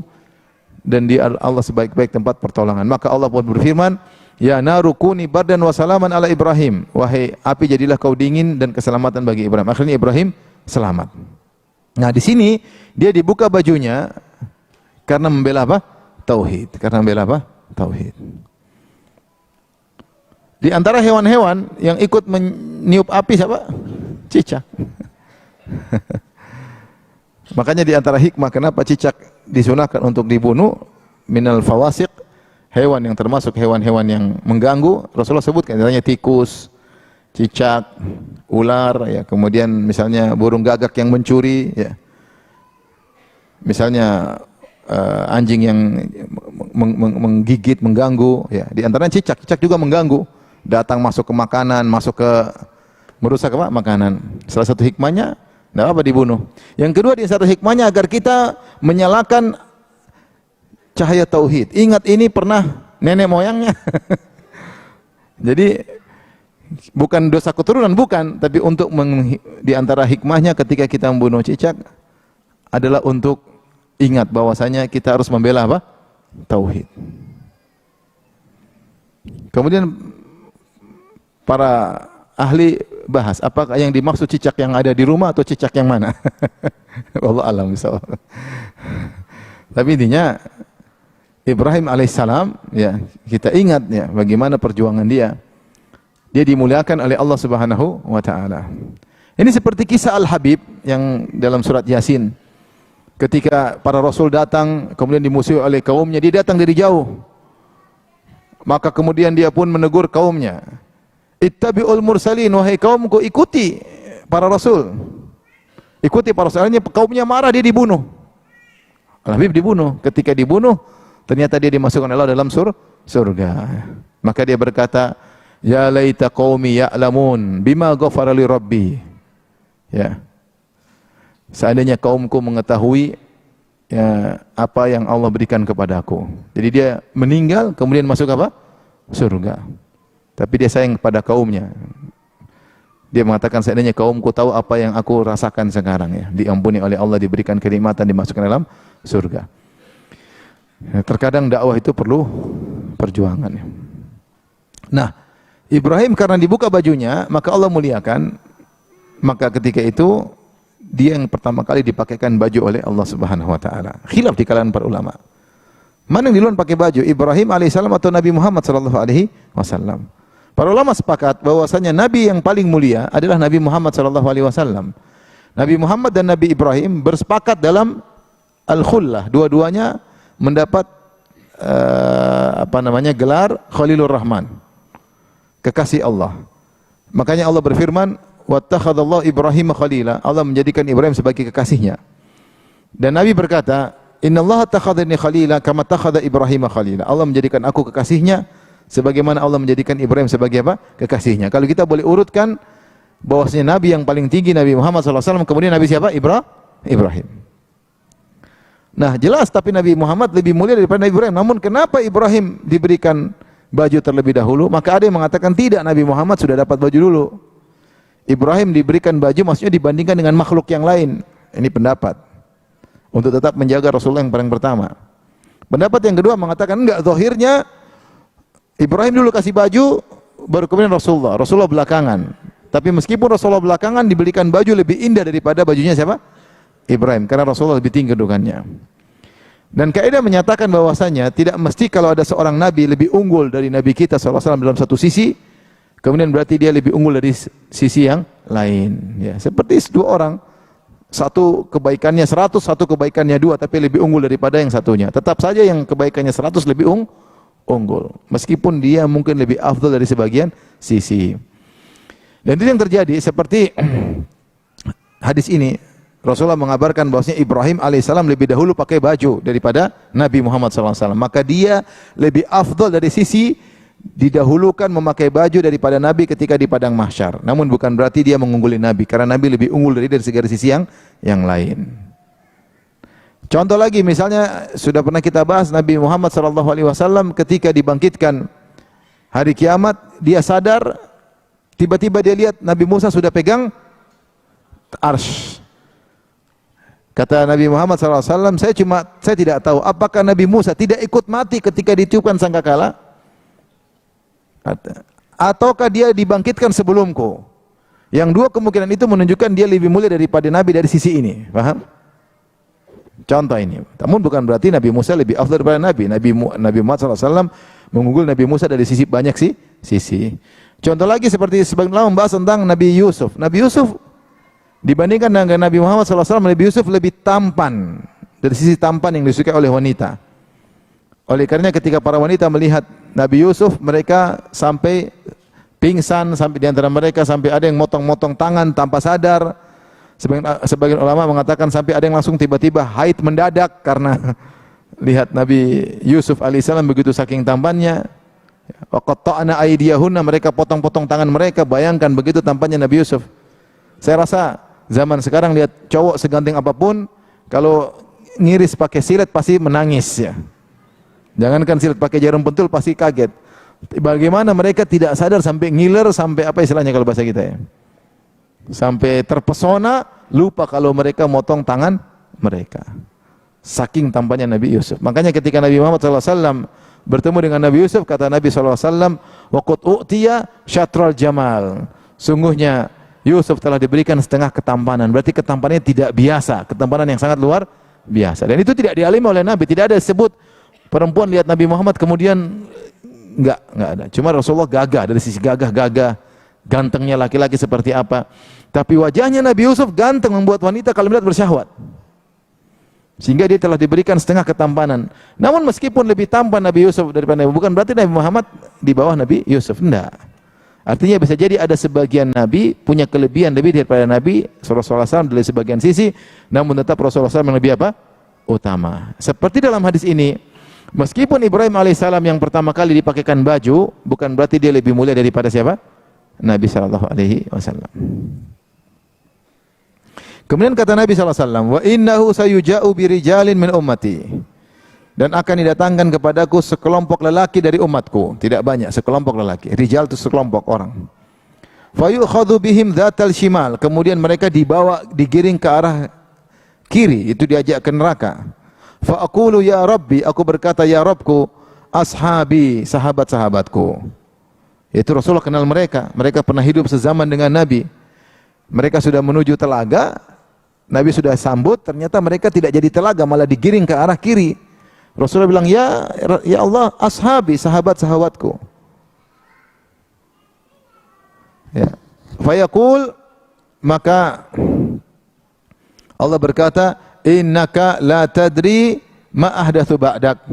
dan dia Allah sebaik-baik tempat pertolongan. Maka Allah pun berfirman, ya naru kuni bardan wa salaman ala Ibrahim. Wahai api jadilah kau dingin dan keselamatan bagi Ibrahim. Akhirnya Ibrahim selamat. Nah, di sini dia dibuka bajunya karena membela apa? Tauhid. Tauhid. Di antara hewan-hewan yang ikut meniup api siapa? Cicak. Makanya di antara hikmah kenapa cicak disunahkan untuk dibunuh, minal fawasiq, hewan yang termasuk hewan-hewan yang mengganggu, Rasulullah sebutkan misalnya tikus, cicak, ular, ya, kemudian misalnya burung gagak yang mencuri, ya. Misalnya anjing yang menggigit, mengganggu, ya. Di antaranya cicak juga mengganggu, datang masuk ke makanan, merusak apa? Makanan. Salah satu hikmahnya tidak apa dibunuh. Yang kedua di satu hikmahnya agar kita menyalakan cahaya tauhid. Ingat ini pernah nenek moyangnya. Jadi bukan dosa keturunan, bukan, tapi untuk di antara hikmahnya ketika kita membunuh cicak adalah untuk ingat bahwasanya kita harus membela apa? Tauhid. Kemudian para ahli bahas apakah yang dimaksud cicak yang ada di rumah atau cicak yang mana? Wallahu a'lam bishawab. Tapi intinya Ibrahim alaihissalam, ya, kita ingat ya bagaimana perjuangan dia. Dia dimuliakan oleh Allah Subhanahu wa taala. Ini seperti kisah Al-Habib yang dalam surat Yasin. Ketika para rasul datang kemudian dimusuhi oleh kaumnya, dia datang dari jauh. Maka kemudian dia pun menegur kaumnya. Ittabi'ul mursalin, wahai kaumku ikuti para rasul. Ikuti para rasul. Akhirnya kaumnya marah, dia dibunuh. Al-Habib dibunuh. Ketika dibunuh, ternyata dia dimasukkan Allah dalam surga. Maka dia berkata, ya laita qaumi ya'lamun bima ghafara li rabbi. Ya. Seandainya kaumku mengetahui ya, apa yang Allah berikan kepadaku. Jadi dia meninggal kemudian masuk apa? Surga. Tapi dia sayang kepada kaumnya. Dia mengatakan seandainya kaumku tahu apa yang aku rasakan sekarang, ya, diampuni oleh Allah, diberikan kenikmatan, dimasukkan dalam surga. Ya, terkadang dakwah itu perlu perjuangan. Nah, Ibrahim karena dibuka bajunya, maka Allah muliakan. Maka ketika itu dia yang pertama kali dipakaikan baju oleh Allah Subhanahu wa taala. Khilaf di kalangan para ulama. Mana yang duluan pakai baju? Ibrahim alaihissalam atau Nabi Muhammad sallallahu alaihi wasallam? Para ulama sepakat bahwasanya nabi yang paling mulia adalah Nabi Muhammad sallallahu alaihi wasallam. Nabi Muhammad dan Nabi Ibrahim bersepakat dalam al-khullah, dua-duanya mendapat gelar Khalilur Rahman, kekasih Allah. Makanya Allah berfirman, wattakhadallahu Ibrahim khalila, Allah menjadikan Ibrahim sebagai kekasihnya. Dan Nabi berkata, innallaha takhadhani khalila kama takhadha Ibrahim khalila. Allah menjadikan aku kekasihnya sebagaimana Allah menjadikan Ibrahim sebagai apa? Kekasihnya. Kalau kita boleh urutkan bahwasanya nabi yang paling tinggi Nabi Muhammad SAW, kemudian nabi siapa? Ibrahim. Nah, jelas tapi Nabi Muhammad lebih mulia daripada Nabi Ibrahim. Namun kenapa Ibrahim diberikan baju terlebih dahulu? Maka ada yang mengatakan tidak, Nabi Muhammad sudah dapat baju dulu. Ibrahim diberikan baju maksudnya dibandingkan dengan makhluk yang lain. Ini pendapat. Untuk tetap menjaga Rasulullah yang paling pertama. Pendapat yang kedua mengatakan enggak, zahirnya Ibrahim dulu kasih baju, baru kemudian Rasulullah. Rasulullah belakangan. Tapi meskipun Rasulullah belakangan diberikan baju lebih indah daripada bajunya siapa? Ibrahim, karena Rasulullah lebih tinggi kedudukannya. Dan kaidah menyatakan bahwasanya tidak mesti kalau ada seorang nabi lebih unggul dari nabi kita SAW dalam satu sisi, kemudian berarti dia lebih unggul dari sisi yang lain. Ya, seperti dua orang, satu kebaikannya 100, satu kebaikannya 2, tapi lebih unggul daripada yang satunya. Tetap saja yang kebaikannya 100 lebih unggul, meskipun dia mungkin lebih afdal dari sebagian sisi. Dan itu yang terjadi seperti hadis ini. Rasulullah mengabarkan bahwasanya Ibrahim alaihissalam lebih dahulu pakai baju daripada Nabi Muhammad SAW. Maka dia lebih afdal dari sisi didahulukan memakai baju daripada Nabi ketika di padang mahsyar. Namun bukan berarti dia mengungguli Nabi, karena Nabi lebih unggul dari segala sisi yang lain. Contoh lagi, misalnya sudah pernah kita bahas Nabi Muhammad SAW ketika dibangkitkan hari kiamat, dia sadar, tiba-tiba dia lihat Nabi Musa sudah pegang arsy. Kata Nabi Muhammad SAW, saya tidak tahu apakah Nabi Musa tidak ikut mati ketika ditiupkan sangkakala, ataukah dia dibangkitkan sebelumku. Yang dua kemungkinan itu menunjukkan dia lebih mulia daripada Nabi dari sisi ini. Paham? Contoh ini. Namun bukan berarti Nabi Musa lebih afdal daripada Nabi. Nabi Muhammad SAW mengunggul Nabi Musa dari sisi banyak sisi. Contoh lagi seperti sebagian ulama membahas tentang Nabi Yusuf. Nabi Yusuf dibandingkan dengan Nabi Muhammad SAW, Nabi Yusuf lebih tampan dari sisi tampan yang disukai oleh wanita. Oleh karenanya ketika para wanita melihat Nabi Yusuf, mereka sampai pingsan, sampai di antara mereka sampai ada yang motong-motong tangan tanpa sadar. Sebagian ulama mengatakan sampai ada yang langsung tiba-tiba haid mendadak karena lihat Nabi Yusuf alaihissalam begitu saking tampannya. Wa qatta'na aydiyahunna, mereka potong-potong tangan mereka. Bayangkan begitu tampannya Nabi Yusuf. Saya rasa zaman sekarang lihat cowok seganteng apapun, kalau ngiris pakai silet pasti menangis ya. Jangankan silet pakai jarum pentul pasti kaget. Bagaimana mereka tidak sadar sampai ngiler, sampai apa istilahnya kalau bahasa kita ya, sampai terpesona, lupa kalau mereka motong tangan mereka. Saking tampannya Nabi Yusuf. Makanya ketika Nabi Muhammad SAW bertemu dengan Nabi Yusuf, kata Nabi SAW, wa qad u'tiya syatral jamal. Sungguhnya Yusuf telah diberikan setengah ketampanan. Berarti ketampanannya tidak biasa, ketampanan yang sangat luar biasa. Dan itu tidak dialami oleh Nabi. Tidak ada disebut perempuan lihat Nabi Muhammad kemudian enggak ada. Cuma Rasulullah gagah, dari sisi gagah, gantengnya laki-laki seperti apa. Tapi wajahnya Nabi Yusuf ganteng, membuat wanita kalau melihat bersyahwat. Sehingga dia telah diberikan setengah ketampanan. Namun meskipun lebih tampan Nabi Yusuf daripada Nabi, bukan berarti Nabi Muhammad di bawah Nabi Yusuf. Enggak. Artinya bisa jadi ada sebagian Nabi punya kelebihan lebih daripada Nabi SAW dari sebagian sisi, namun tetap Rasulullah SAW yang lebih apa? Utama. Seperti dalam hadis ini, meskipun Ibrahim alaihissalam yang pertama kali dipakaikan baju, bukan berarti dia lebih mulia daripada siapa? Nabi SAW. Kemudian kata Nabi SAW, wa innahu sayuja'u birijalin min ummati. Dan akan didatangkan kepadaku sekelompok lelaki dari umatku. Tidak banyak, sekelompok lelaki. Rijal itu sekelompok orang. Fayu'khadhu bihim dhatal shimal. Kemudian mereka digiring ke arah kiri, itu diajak ke neraka. Fa'aqulu ya Rabbi, aku berkata ya Rabbku, ashabi, sahabat-sahabatku. Itu Rasulullah kenal mereka. Mereka pernah hidup sezaman dengan Nabi. Mereka sudah menuju telaga, Nabi sudah sambut, ternyata mereka tidak jadi telaga, malah digiring ke arah kiri. Rasulullah bilang, ya Allah, ashabi, sahabat-sahabatku. Ya. Fayaqul, maka Allah berkata, innaka la tadri ma ahdatsu ba'dak.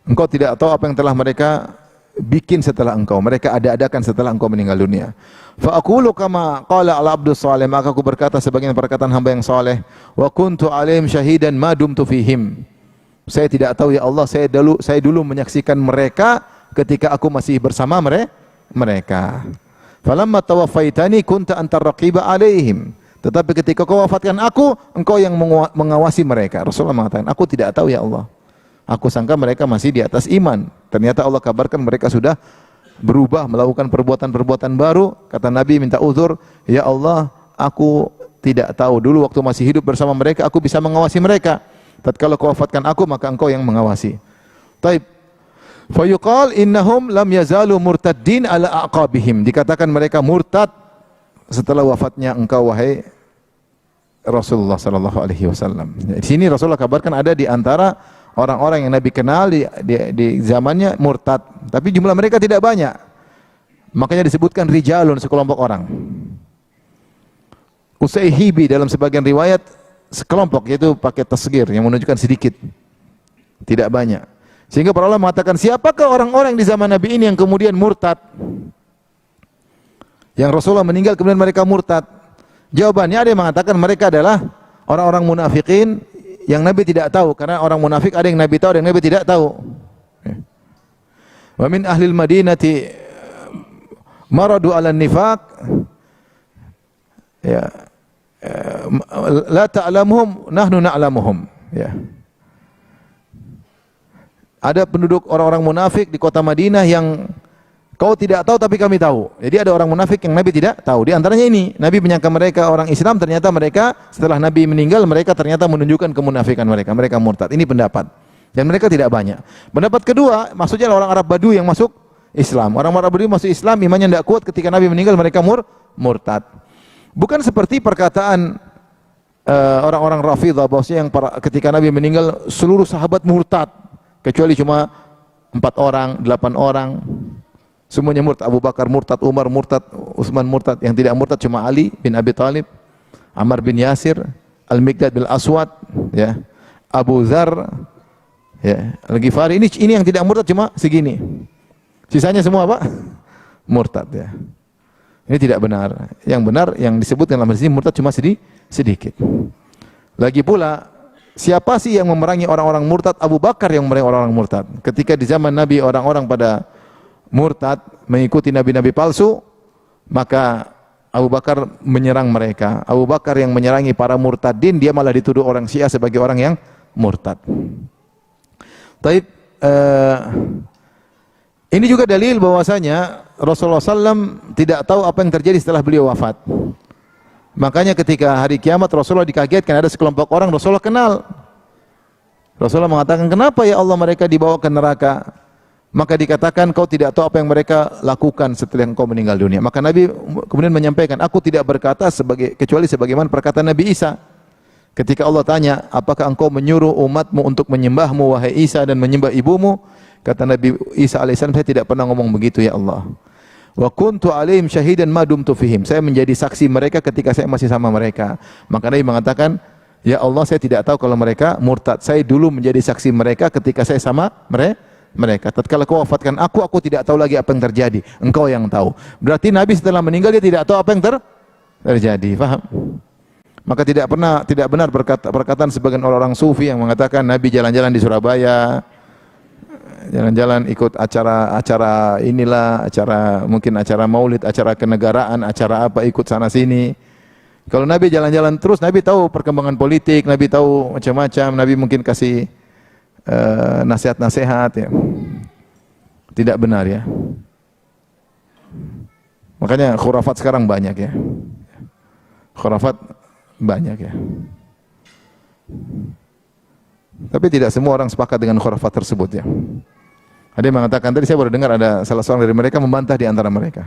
Engkau tidak tahu apa yang telah mereka bikin setelah engkau. Mereka ada-adakan setelah engkau meninggal dunia. Fa aqulu kama qala al-abdus salih, maka aku berkata sebagaimana perkataan hamba yang saleh, wa kuntu alaihim syahidan ma dumtu fihim. Saya tidak tahu ya Allah, saya dulu menyaksikan mereka ketika aku masih bersama mereka. Falamma tawaffaitani kunta antar raqiba alaihim. Tetapi ketika kau wafatkan aku, engkau yang mengawasi mereka. Rasulullah mengatakan, aku tidak tahu ya Allah. Aku sangka mereka masih di atas iman. Ternyata Allah kabarkan mereka sudah berubah, melakukan perbuatan-perbuatan baru. Kata Nabi minta uzur, ya Allah, aku tidak tahu. Dulu waktu masih hidup bersama mereka, aku bisa mengawasi mereka. Tatkala kau wafatkan aku, maka engkau yang mengawasi. Taib. Fayuqal innahum lam yazalu murtaddin ala aqabihim. Dikatakan mereka murtad setelah wafatnya engkau wahai Rasulullah sallallahu alaihi wasallam. Di sini Rasulullah kabarkan ada di antara orang-orang yang Nabi kenal di zamannya murtad, tapi jumlah mereka tidak banyak. Makanya disebutkan rijalun, sekelompok orang. Usayhibi dalam sebagian riwayat sekelompok, yaitu pakai tasghir yang menunjukkan sedikit, tidak banyak. Sehingga para ulama mengatakan, siapakah orang-orang di zaman Nabi ini yang kemudian murtad? Yang Rasulullah meninggal kemudian mereka murtad. Jawabannya ada yang mengatakan mereka adalah orang-orang munafikin yang Nabi tidak tahu, karena orang munafik ada yang Nabi tahu, ada yang Nabi tidak tahu. Wa min ahlil madinati maradu ala nifaq, ya, la ta'lamuhum nahnu na'lamuhum, ya. Ada penduduk orang-orang munafik di kota Madinah yang kau tidak tahu tapi kami tahu. Jadi ada orang munafik yang Nabi tidak tahu. Di antaranya ini, Nabi menyangka mereka orang Islam, ternyata mereka setelah Nabi meninggal mereka ternyata menunjukkan kemunafikan mereka. Mereka murtad. Ini pendapat. Dan mereka tidak banyak. Pendapat kedua, maksudnya orang Arab Badu yang masuk Islam. Orang Arab Badu masuk Islam, imannya tidak kuat, ketika Nabi meninggal mereka murtad. Bukan seperti perkataan orang-orang Rafidhah bahwasanya ketika Nabi meninggal seluruh sahabat murtad, kecuali cuma 4 orang, 8 orang. Semuanya murtad. Abu Bakar murtad, Umar murtad, Utsman murtad. Yang tidak murtad cuma Ali bin Abi Thalib, Ammar bin Yasir, Al-Miqdad bin Aswad, ya, Abu Dzar, ya, Al-Ghifari. Ini yang tidak murtad cuma segini. Sisanya semua apa? Murtad, ya. Ini tidak benar. Yang benar yang disebut dalam hadis ini murtad cuma sedikit. Lagi pula, siapa sih yang memerangi orang-orang murtad? Abu Bakar yang memerangi orang-orang murtad. Ketika di zaman Nabi orang-orang pada murtad mengikuti nabi-nabi palsu, maka Abu Bakar menyerang mereka. Abu Bakar yang menyerangi para murtadin, dia malah dituduh orang Syiah sebagai orang yang murtad. Taib, ini juga dalil bahwasanya Rasulullah SAW tidak tahu apa yang terjadi setelah beliau wafat. Makanya ketika hari kiamat Rasulullah dikagetkan ada sekelompok orang Rasulullah kenal. Rasulullah mengatakan, kenapa ya Allah mereka dibawa ke neraka? Maka dikatakan, kau tidak tahu apa yang mereka lakukan setelah engkau meninggal dunia. Maka Nabi kemudian menyampaikan, aku tidak berkata kecuali sebagaimana perkataan Nabi Isa. Ketika Allah tanya, apakah engkau menyuruh umatmu untuk menyembahmu wahai Isa dan menyembah ibumu? Kata Nabi Isa alaihissalam, saya tidak pernah ngomong begitu ya Allah. Wa kuntu alaihim syahidan ma dumtu fihim. Saya menjadi saksi mereka ketika saya masih sama mereka. Maka Nabi mengatakan, ya Allah, saya tidak tahu kalau mereka murtad. Saya dulu menjadi saksi mereka ketika saya sama mereka. Tatkala kau wafatkan aku tidak tahu lagi apa yang terjadi. Engkau yang tahu. Berarti Nabi setelah meninggal dia tidak tahu apa yang terjadi. Faham? Maka tidak benar perkataan sebagian orang-orang sufi yang mengatakan Nabi jalan-jalan di Surabaya, jalan-jalan ikut acara inilah, mungkin acara maulid, acara kenegaraan, acara apa, ikut sana sini. Kalau Nabi jalan-jalan terus, Nabi tahu perkembangan politik, Nabi tahu macam-macam, Nabi mungkin kasih nasihat-nasihat, ya. Tidak benar, ya. Makanya khurafat sekarang banyak, ya. Khurafat banyak, ya. Tapi tidak semua orang sepakat dengan khurafat tersebut, ya. Ada yang mengatakan, tadi saya baru dengar ada salah seorang dari mereka membantah di antara mereka.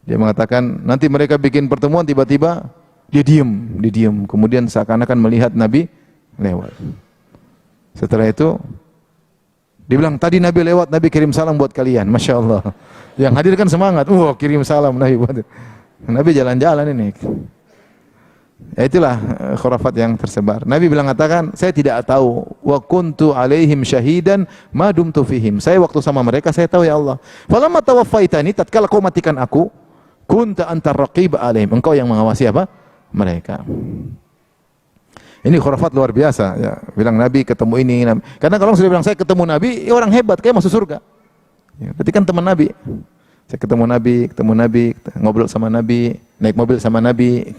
Dia mengatakan nanti mereka bikin pertemuan, tiba-tiba dia diam, kemudian seakan-akan melihat Nabi lewat. Setelah itu dia bilang, tadi Nabi lewat, Nabi kirim salam buat kalian. Masya Allah. Yang hadir kan semangat, kirim salam Nabi buat. Nabi jalan-jalan ini. Ya, itulah khurafat yang tersebar. Nabi katakan, saya tidak tahu. Wa kuntu alaihim syahidan ma dumtu fihim. Saya waktu sama mereka saya tahu ya Allah. Falamma tawaffaitani, tatkala kau matikan aku, kunta antar raqib alaihim. Engkau yang mengawasi apa? Mereka. Ini khurafat luar biasa, ya. Bilang Nabi ketemu ini. Karena kalau sudah bilang saya ketemu Nabi, ya orang hebat, kayak masuk surga. Ya, berarti kan teman Nabi. Saya ketemu Nabi, ngobrol sama Nabi, naik mobil sama Nabi.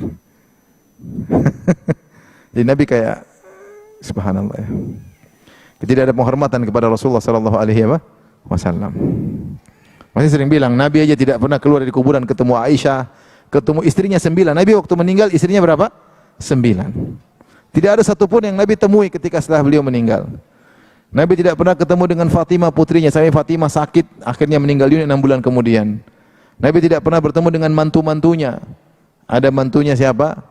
Jadi Nabi kayak subhanallah ya. Tidak ada penghormatan kepada Rasulullah sallallahu alaihi wasallam. Masih sering bilang Nabi aja tidak pernah keluar dari kuburan ketemu Aisyah, ketemu istrinya 9. Nabi waktu meninggal istrinya berapa? 9. Tidak ada satupun yang Nabi temui ketika setelah beliau meninggal. Nabi tidak pernah ketemu dengan Fatimah putrinya sampai Fatimah sakit akhirnya meninggal dunia 6 bulan kemudian. Nabi tidak pernah bertemu dengan mantu-mantunya. Ada mantunya siapa?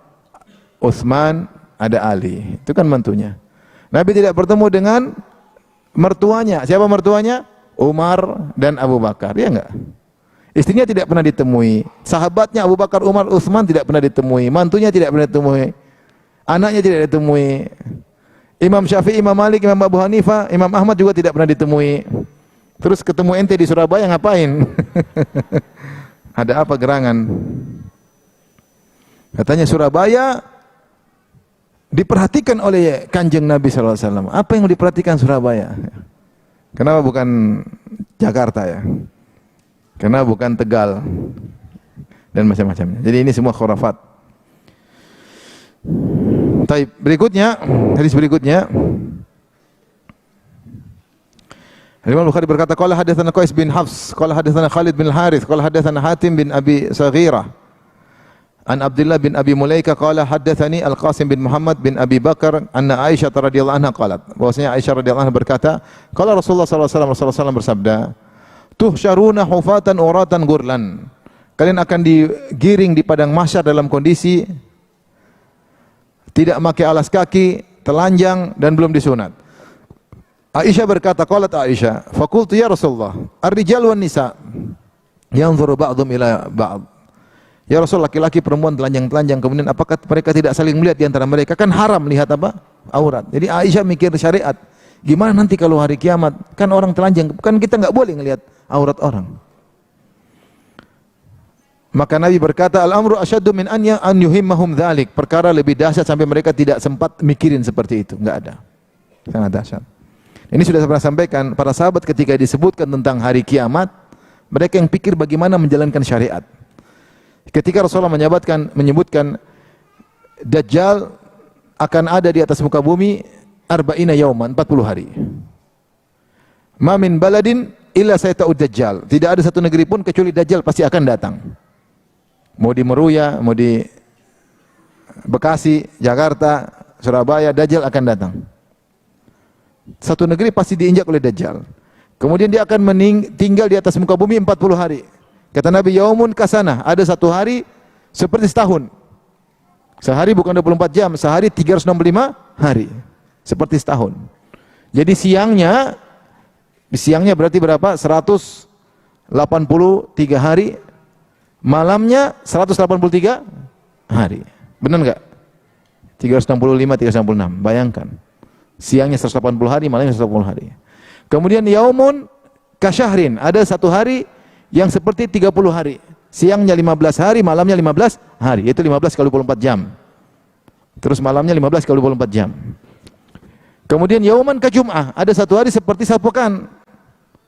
Utsman, ada Ali. Itu kan mantunya. Nabi tidak bertemu dengan mertuanya. Siapa mertuanya? Umar dan Abu Bakar. Ya enggak? Istrinya tidak pernah ditemui. Sahabatnya Abu Bakar, Umar, Utsman tidak pernah ditemui. Mantunya tidak pernah ditemui. Anaknya tidak ditemui. Imam Syafi'i, Imam Malik, Imam Abu Hanifah, Imam Ahmad juga tidak pernah ditemui. Terus ketemu ente di Surabaya ngapain? Ada apa gerangan? Katanya Surabaya diperhatikan oleh Kanjeng Nabi sallallahu alaihi wasallam. Apa yang diperhatikan Surabaya? Kenapa bukan Jakarta ya? Kenapa bukan Tegal? Dan macam-macamnya. Jadi ini semua khurafat. Taib, berikutnya, hadis berikutnya. Imam Bukhari berkata, qala hadatsana Qais bin Hafs, qala hadatsana Khalid bin Harith, qala hadatsana Hatim bin Abi Saghirah. An Abdullah bin Abi Mulaika qala haddatsani Al-Qasim bin Muhammad bin Abi Bakar anna Aisyah radhiyallahu anha qalat. Bahwasanya Aisyah radhiyallahu anha berkata, qala Rasulullah sallallahu alaihi wasallam bersabda, "Tuhsyaruna hufatan uratan gurlan." Kalian akan digiring di padang mahsyar dalam kondisi tidak memakai alas kaki, telanjang dan belum disunat. Aisyah berkata, qalat Aisyah, faqultu ya Rasulullah, ar-rijal wan nisa yanzuru ba'dhum ila ba'd. Ya Rasul, laki-laki perempuan telanjang-telanjang, kemudian apakah mereka tidak saling melihat di antara mereka? Kan haram lihat apa? Aurat. Jadi Aisyah mikir syariat. Gimana nanti kalau hari kiamat? Kan orang telanjang, kan kita enggak boleh ngelihat aurat orang. Maka Nabi berkata, al-amru asyaddu min an yuhimmahum dzalik. Perkara lebih dahsyat sampai mereka tidak sempat mikirin seperti itu. Enggak ada. Sangat dahsyat. Ini sudah saya pernah sampaikan, para sahabat ketika disebutkan tentang hari kiamat, mereka yang pikir bagaimana menjalankan syariat. Ketika Rasulullah menyebutkan Dajjal akan ada di atas muka bumi arba'ina yauman, 40 hari. Ma min baladin illa sayata'ud Dajjal. Tidak ada satu negeri pun kecuali Dajjal pasti akan datang. Mau di Meruya, mau di Bekasi, Jakarta, Surabaya, Dajjal akan datang. Satu negeri pasti diinjak oleh Dajjal. Kemudian dia akan tinggal di atas muka bumi 40 hari. Kata Nabi, yaumun kasana, ada satu hari seperti setahun. Sehari bukan 24 jam, sehari 365 hari. Seperti setahun. Jadi siangnya berarti berapa? 183 hari. Malamnya 183 hari. Benar enggak? 365, 366. Bayangkan. Siangnya 180 hari, malamnya 180 hari. Kemudian yaumun kasyahrin, ada satu hari yang seperti 30 hari. Siangnya 15 hari, malamnya 15 hari. Itu 15 kali 24 jam. Terus malamnya 15 kali 24 jam. Kemudian yauman kajum'ah, ada satu hari seperti satu pekan.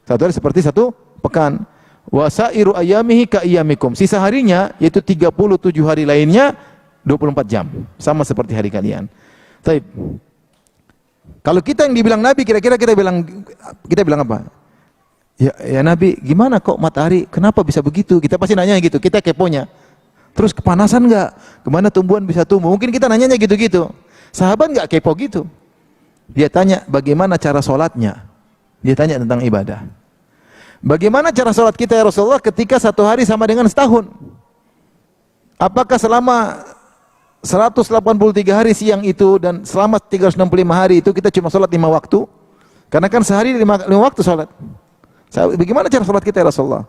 Satu hari seperti satu pekan. Wa sa'iru ayyamihi ka ayyamikum. Sisa harinya yaitu 37 hari lainnya 24 jam. Sama seperti hari kalian. Taib. Kalau kita yang dibilang Nabi, kira-kira kita bilang apa? Ya Nabi, gimana kok matahari? Kenapa bisa begitu? Kita pasti nanya gitu. Kita keponya. Terus kepanasan enggak? Kemana tumbuhan bisa tumbuh? Mungkin kita nanyanya gitu-gitu. Sahabat enggak kepo gitu. Dia tanya bagaimana cara sholatnya. Dia tanya tentang ibadah. Bagaimana cara sholat kita ya Rasulullah ketika satu hari sama dengan setahun? Apakah selama 183 hari siang itu dan selama 365 hari itu kita cuma sholat 5 waktu? Karena kan sehari 5 waktu sholat. Bagaimana cara sholat kita ya Rasulullah?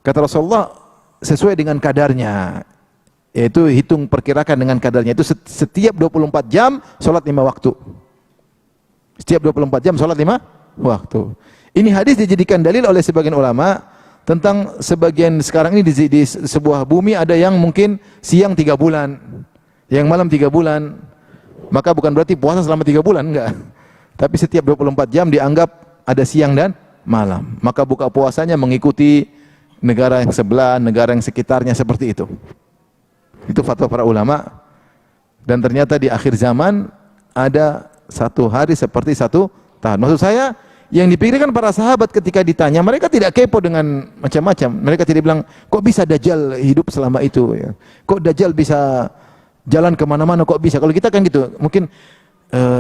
Kata Rasulullah, sesuai dengan kadarnya. Yaitu hitung perkirakan dengan kadarnya. Itu setiap 24 jam sholat 5 waktu. Setiap 24 jam sholat 5 waktu. Ini hadis dijadikan dalil oleh sebagian ulama tentang sebagian sekarang ini di sebuah bumi ada yang mungkin siang 3 bulan, yang malam 3 bulan. Maka bukan berarti puasa selama 3 bulan, enggak. Tapi setiap 24 jam dianggap ada siang dan malam. Maka buka puasanya mengikuti negara yang sebelah, negara yang sekitarnya seperti itu. Itu fatwa para ulama Dan ternyata di akhir zaman ada satu hari seperti satu tahun. Maksud saya, yang dipikirkan para sahabat ketika ditanya, mereka tidak kepo dengan macam-macam. Mereka tidak bilang, kok bisa Dajjal hidup selama itu? Ya. Kok Dajjal bisa jalan kemana-mana? Kok bisa? Kalau kita kan gitu, mungkin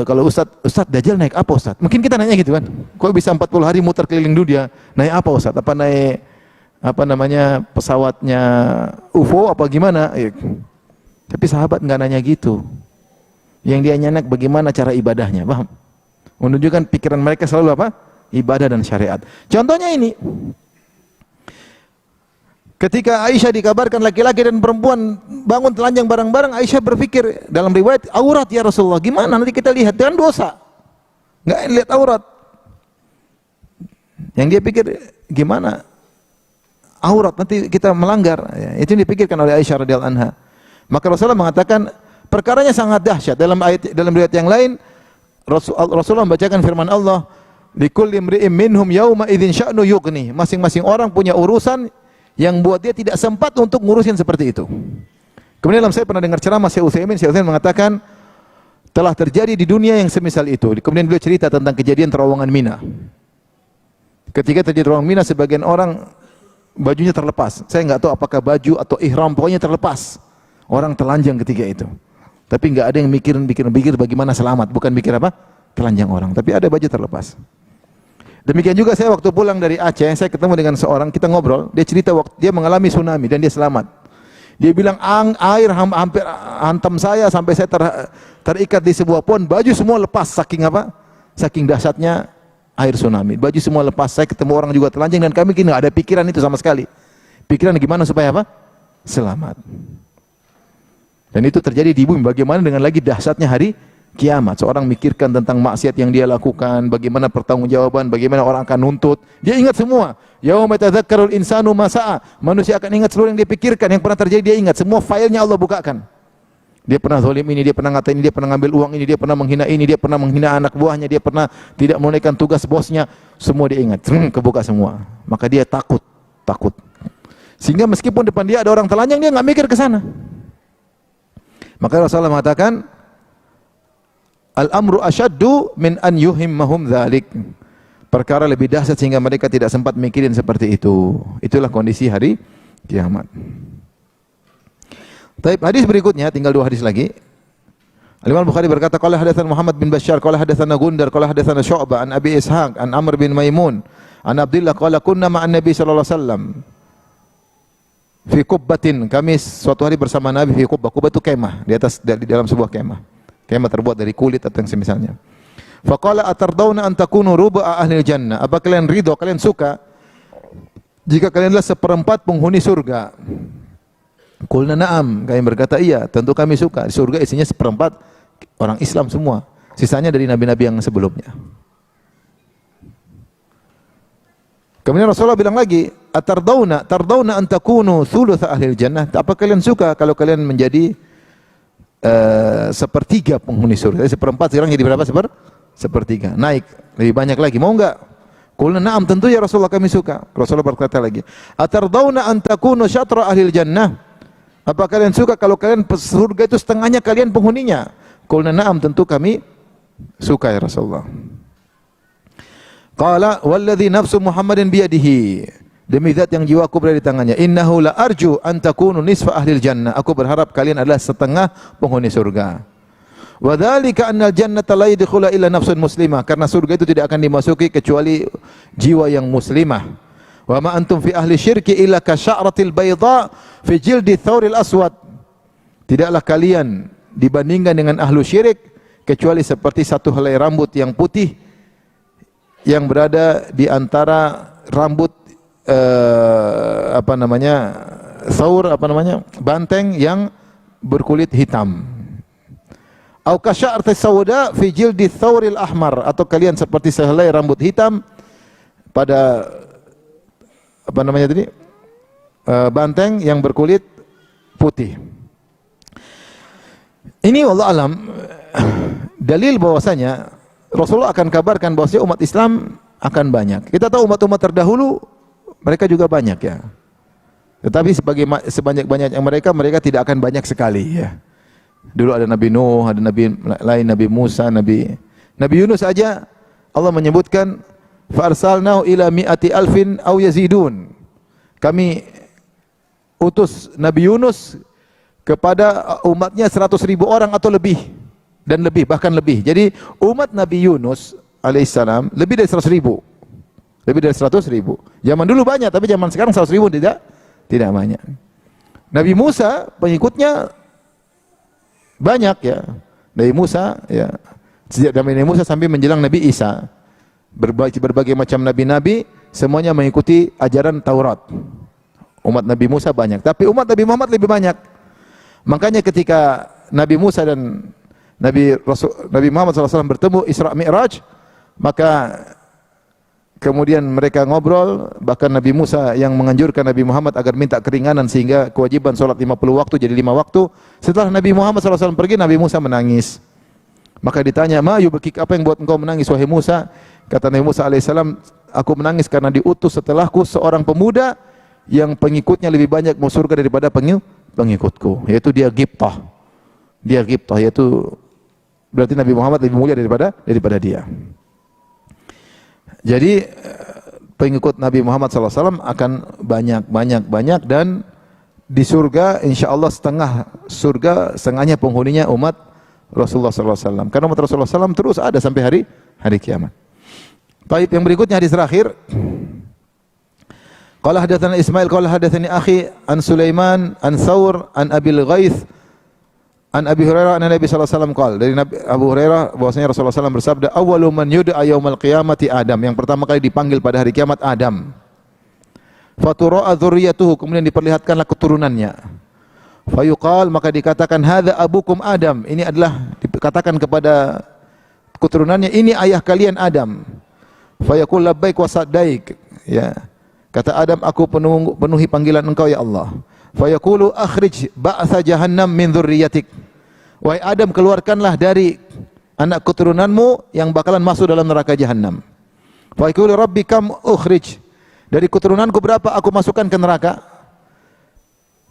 kalau Ustadz Dajjal naik apa Ustadz? Mungkin kita nanya gitu kan, kok bisa 40 hari muter keliling dunia? Naik apa Ustadz? Apa naik pesawatnya UFO apa gimana? Ya. Tapi sahabat nggak nanya gitu. Yang dia nanya bagaimana cara ibadahnya, paham? Menunjukkan pikiran mereka selalu apa? Ibadah dan syariat. Contohnya ini. Ketika Aisyah dikabarkan laki-laki dan perempuan bangun telanjang bareng-bareng, Aisyah berpikir dalam riwayat, aurat ya Rasulullah. Gimana nanti kita lihat? Dengan dosa. Enggak lihat aurat. Yang dia pikir, gimana? Aurat nanti kita melanggar. Ya, itu yang dipikirkan oleh Aisyah radhiyallahu anha. Maka Rasulullah mengatakan, perkaranya sangat dahsyat. Dalam riwayat yang lain, Rasulullah membacakan firman Allah, likulli imri'in minhum yauma idzin sya'nu yughni. Masing-masing orang punya urusan yang buat dia tidak sempat untuk ngurusin seperti itu. Kemudian saya pernah dengar ceramah Syekh Utsaimin mengatakan telah terjadi di dunia yang semisal itu. Kemudian beliau cerita tentang kejadian terowongan Mina. Ketika terjadi terowongan Mina, sebagian orang bajunya terlepas. Saya nggak tahu apakah baju atau ihram, pokoknya terlepas. Orang telanjang ketika itu. Tapi nggak ada yang mikir bagaimana selamat, bukan mikir apa? Telanjang orang, tapi ada baju terlepas. Demikian juga saya waktu pulang dari Aceh, saya ketemu dengan seorang, kita ngobrol, dia cerita waktu dia mengalami tsunami dan dia selamat. Dia bilang air hampir hantam saya sampai saya terikat di sebuah pohon, baju semua lepas saking apa? Saking dahsyatnya air tsunami. Baju semua lepas. Saya ketemu orang juga telanjang dan kami kini nggak ada pikiran itu sama sekali. Pikiran gimana supaya apa? Selamat. Dan itu terjadi di bumi. Bagaimana dengan lagi dahsyatnya hari kiamat? Seorang mikirkan tentang maksiat yang dia lakukan, bagaimana pertanggungjawaban, bagaimana orang akan nuntut. Dia ingat semua. Yauma tadzakkarul insanu ma sa'a. Manusia akan ingat seluruh yang dia pikirkan, yang pernah terjadi dia ingat. Semua filenya Allah bukakan. Dia pernah zalim ini, dia pernah ngatain ini, dia pernah ngambil uang ini, dia pernah menghina ini, dia pernah menghina anak buahnya, dia pernah tidak menunaikan tugas bosnya. Semua dia ingat. Kebuka semua. Maka dia takut. Sehingga meskipun depan dia ada orang telanjang, dia nggak mikir ke sana. Maka Rasulullah mengatakan, al-amru asyaddu min an yuhimmahum dzalik. Perkara lebih dahsyat sehingga mereka tidak sempat mikirin seperti itu. Itulah kondisi hari kiamat. Taib, hadis berikutnya, tinggal 2 hadis lagi. Al-Imam Bukhari berkata, qala hadatsana Muhammad bin Bashar, qala hadatsana Gundar, qala hadatsana Syu'bah an Abi Ishaq, an Amr bin Maimun, an Abdullah qala kunna ma'an Nabi sallallahu alaihi wasallam fi kubbatin, kami suatu hari bersama Nabi fi kubbah. Kubbah itu kemah, di dalam sebuah kemah. Kemah terbuat dari kulit atau yang semisalnya. Faqala atardawna an takunu ruba'a ahli jannah. Apa kalian ridho, kalian suka jika kalian adalah seperempat penghuni surga? Qulna na'am, kami berkata iya, tentu kami suka. Di surga isinya seperempat orang Islam semua. Sisanya dari nabi-nabi yang sebelumnya. Kemudian Rasulullah bilang lagi, tardawna an takunu thuluth ahli jannah. Apa kalian suka kalau kalian menjadi sepertiga penghuni surga? Seperempat sekarang jadi berapa? Sepertiga. Naik lebih banyak lagi. Mau enggak? Qulna na'am, tentu ya Rasulullah, kami suka. Rasulullah berkata lagi, atardawna an takunu syatra ahli jannah. Apa kalian suka kalau kalian surga itu setengahnya kalian penghuninya? Qulna na'am, tentu kami suka ya Rasulullah. Qala walladzi nafsu Muhammadin biyadihi, demi zat yang jiwaku berada di tangannya, innahu la arju an takunu nisfa ahlil jannah. Aku berharap kalian adalah setengah penghuni surga. Wa dzalika annal jannata la yadkhulu illa nafsun muslimah, karena surga itu tidak akan dimasuki kecuali jiwa yang muslimah. Wa ma antum fi ahli syirki illa ka sya'ratil bayda fi jildi thawril aswad. Tidaklah kalian dibandingkan dengan ahlu syirik kecuali seperti satu helai rambut yang putih yang berada di antara rambut banteng yang berkulit hitam. Au kasya'rati sauda fi jildi thawril ahmar, atau kalian seperti sehelai rambut hitam pada banteng yang berkulit putih. Ini wallahu alam dalil bahwasanya Rasulullah akan kabarkan bahwasanya umat Islam akan banyak. Kita tahu umat-umat terdahulu mereka juga banyak ya. Tetapi sebanyak-banyak yang mereka tidak akan banyak sekali ya. Dulu ada Nabi Nuh, ada Nabi lain, Nabi Musa, Nabi Yunus saja Allah menyebutkan fa arsalnahu ila mi'ati alfin aw yazidun. Kami utus Nabi Yunus kepada umatnya 100.000 orang atau lebih, dan lebih, bahkan lebih. Jadi umat Nabi Yunus alaihissalam lebih dari 100.000. Lebih dari 100.000. Zaman dulu banyak, tapi zaman sekarang 100.000 tidak banyak. Nabi Musa pengikutnya banyak ya. Nabi Musa ya, sejak zaman Nabi Musa sampai menjelang Nabi Isa, berbagai macam nabi-nabi semuanya mengikuti ajaran Taurat. Umat Nabi Musa banyak, tapi umat Nabi Muhammad lebih banyak. Makanya ketika Nabi Musa dan Nabi Muhammad SAW bertemu Isra Mi'raj, maka kemudian mereka ngobrol, bahkan Nabi Musa yang menganjurkan Nabi Muhammad agar minta keringanan sehingga kewajiban sholat 50 waktu jadi 5 waktu. Setelah Nabi Muhammad SAW pergi, Nabi Musa menangis. Maka ditanya, "Ma yubkik, apa yang buat engkau menangis wahai Musa?" Kata Nabi Musa alaihissalam, "Aku menangis karena diutus setelahku seorang pemuda yang pengikutnya lebih banyak masuk surga daripada pengikutku, yaitu dia Gibtah." Dia Gibtah, yaitu berarti Nabi Muhammad lebih mulia daripada dia. Jadi pengikut Nabi Muhammad SAW akan banyak dan di surga insya Allah setengah surga, setengahnya penghuninya umat Rasulullah SAW. Karena umat Rasulullah SAW terus ada sampai hari kiamat. Baik, yang berikutnya hadis terakhir. Qala hadatsana Ismail qala hadatsani akhi an Sulaiman an Thawr an Abil Ghaith an Abi Hurairah an Nabi sallallahu alaihi wasallam qala, dari Nabi Abu Hurairah bahwasanya Rasulullah SAW bersabda, awwalu man yud'a yaumil qiyamati Adam, yang pertama kali dipanggil pada hari kiamat Adam. Fatura'a dzurriyyatuhu, kemudian diperlihatkanlah keturunannya. Fayuqal, maka dikatakan hadza abukum Adam, ini adalah dikatakan kepada keturunannya, ini ayah kalian Adam. Fayaqul labbaik wa saddaik, ya. Kata Adam, aku penuhi panggilan engkau ya Allah. Fayaqulu akhrij ba'sa jahannam min dzurriyyatik. Wahai Adam, keluarkanlah dari anak keturunanmu yang bakalan masuk dalam neraka jahanam. Fayaqulu rabbi kam ukhrij, dari keturunanku berapa aku masukkan ke neraka?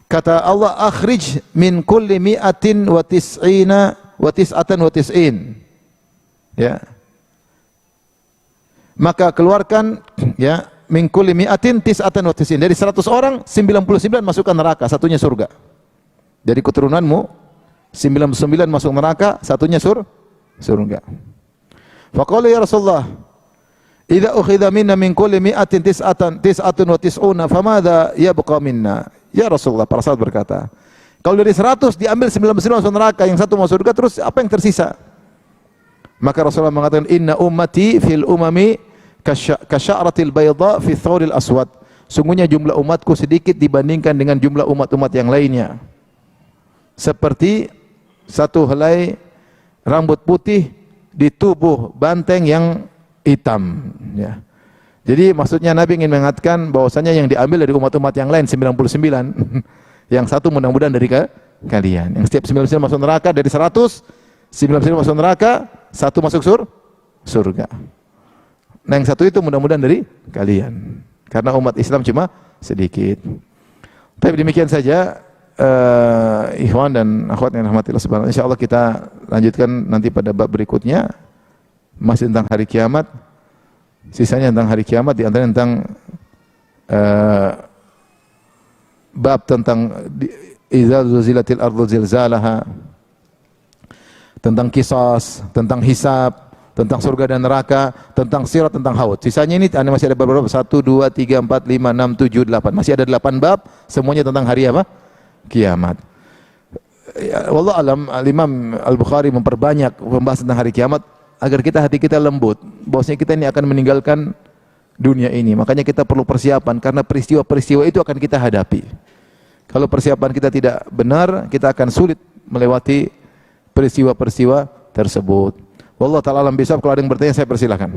Kata Allah, akhrij min kulli mi'atin wa tis'atan wa tis'in. Ya. Maka keluarkan ya min kulli mi'atin tis'atan wa tis'in, dari 100 orang 99 masukkan neraka, satunya surga. Dari keturunanmu 99 masuk neraka, satunya surga. Faqala ya Rasulullah, idza ukhidha minna min kulli mi'atin tis'atun wa tis'una famadha yabqa minna? Ya Rasulullah, para sahabat berkata, kalau dari 100 diambil 99 masuk neraka, yang satu masuk surga, terus apa yang tersisa? Maka Rasulullah mengatakan, inna ummati fil umami kasya'ratil bayda fi thawril aswad. Sungguhnya jumlah umatku sedikit dibandingkan dengan jumlah umat-umat yang lainnya, seperti satu helai rambut putih di tubuh banteng yang hitam, ya. Jadi maksudnya Nabi ingin mengatakan bahwasanya yang diambil dari umat-umat yang lain 99, yang satu mudah-mudahan dari kalian. Yang setiap 99 masuk neraka, dari 100 99 masuk neraka, satu masuk surga. Nah, yang satu itu mudah-mudahan dari kalian. Karena umat Islam cuma sedikit. Tapi demikian saja ikhwan dan akhwat yang rahmatillah subhanahu. Insyaallah kita lanjutkan nanti pada bab berikutnya, masih tentang hari kiamat. Sisanya tentang hari kiamat, di antaranya tentang bab tentang idza zulzilatil ardu zilzalaha, tentang qisas, tentang hisab, tentang surga dan neraka, tentang sirat, tentang haud. Sisanya ini masih ada beberapa, 1 2 3 4 5 6 7 8. Masih ada 8 bab, semuanya tentang hari apa? Kiamat. Ya, wallahu alam, Imam Al-Bukhari memperbanyak pembahasan tentang hari kiamat agar hati kita lembut, bahwasanya kita ini akan meninggalkan dunia ini. Makanya kita perlu persiapan, karena peristiwa-peristiwa itu akan kita hadapi. Kalau persiapan kita tidak benar, kita akan sulit melewati peristiwa-peristiwa tersebut. Wallahu ta'ala alam bisawab. Kalau ada yang bertanya, saya persilahkan.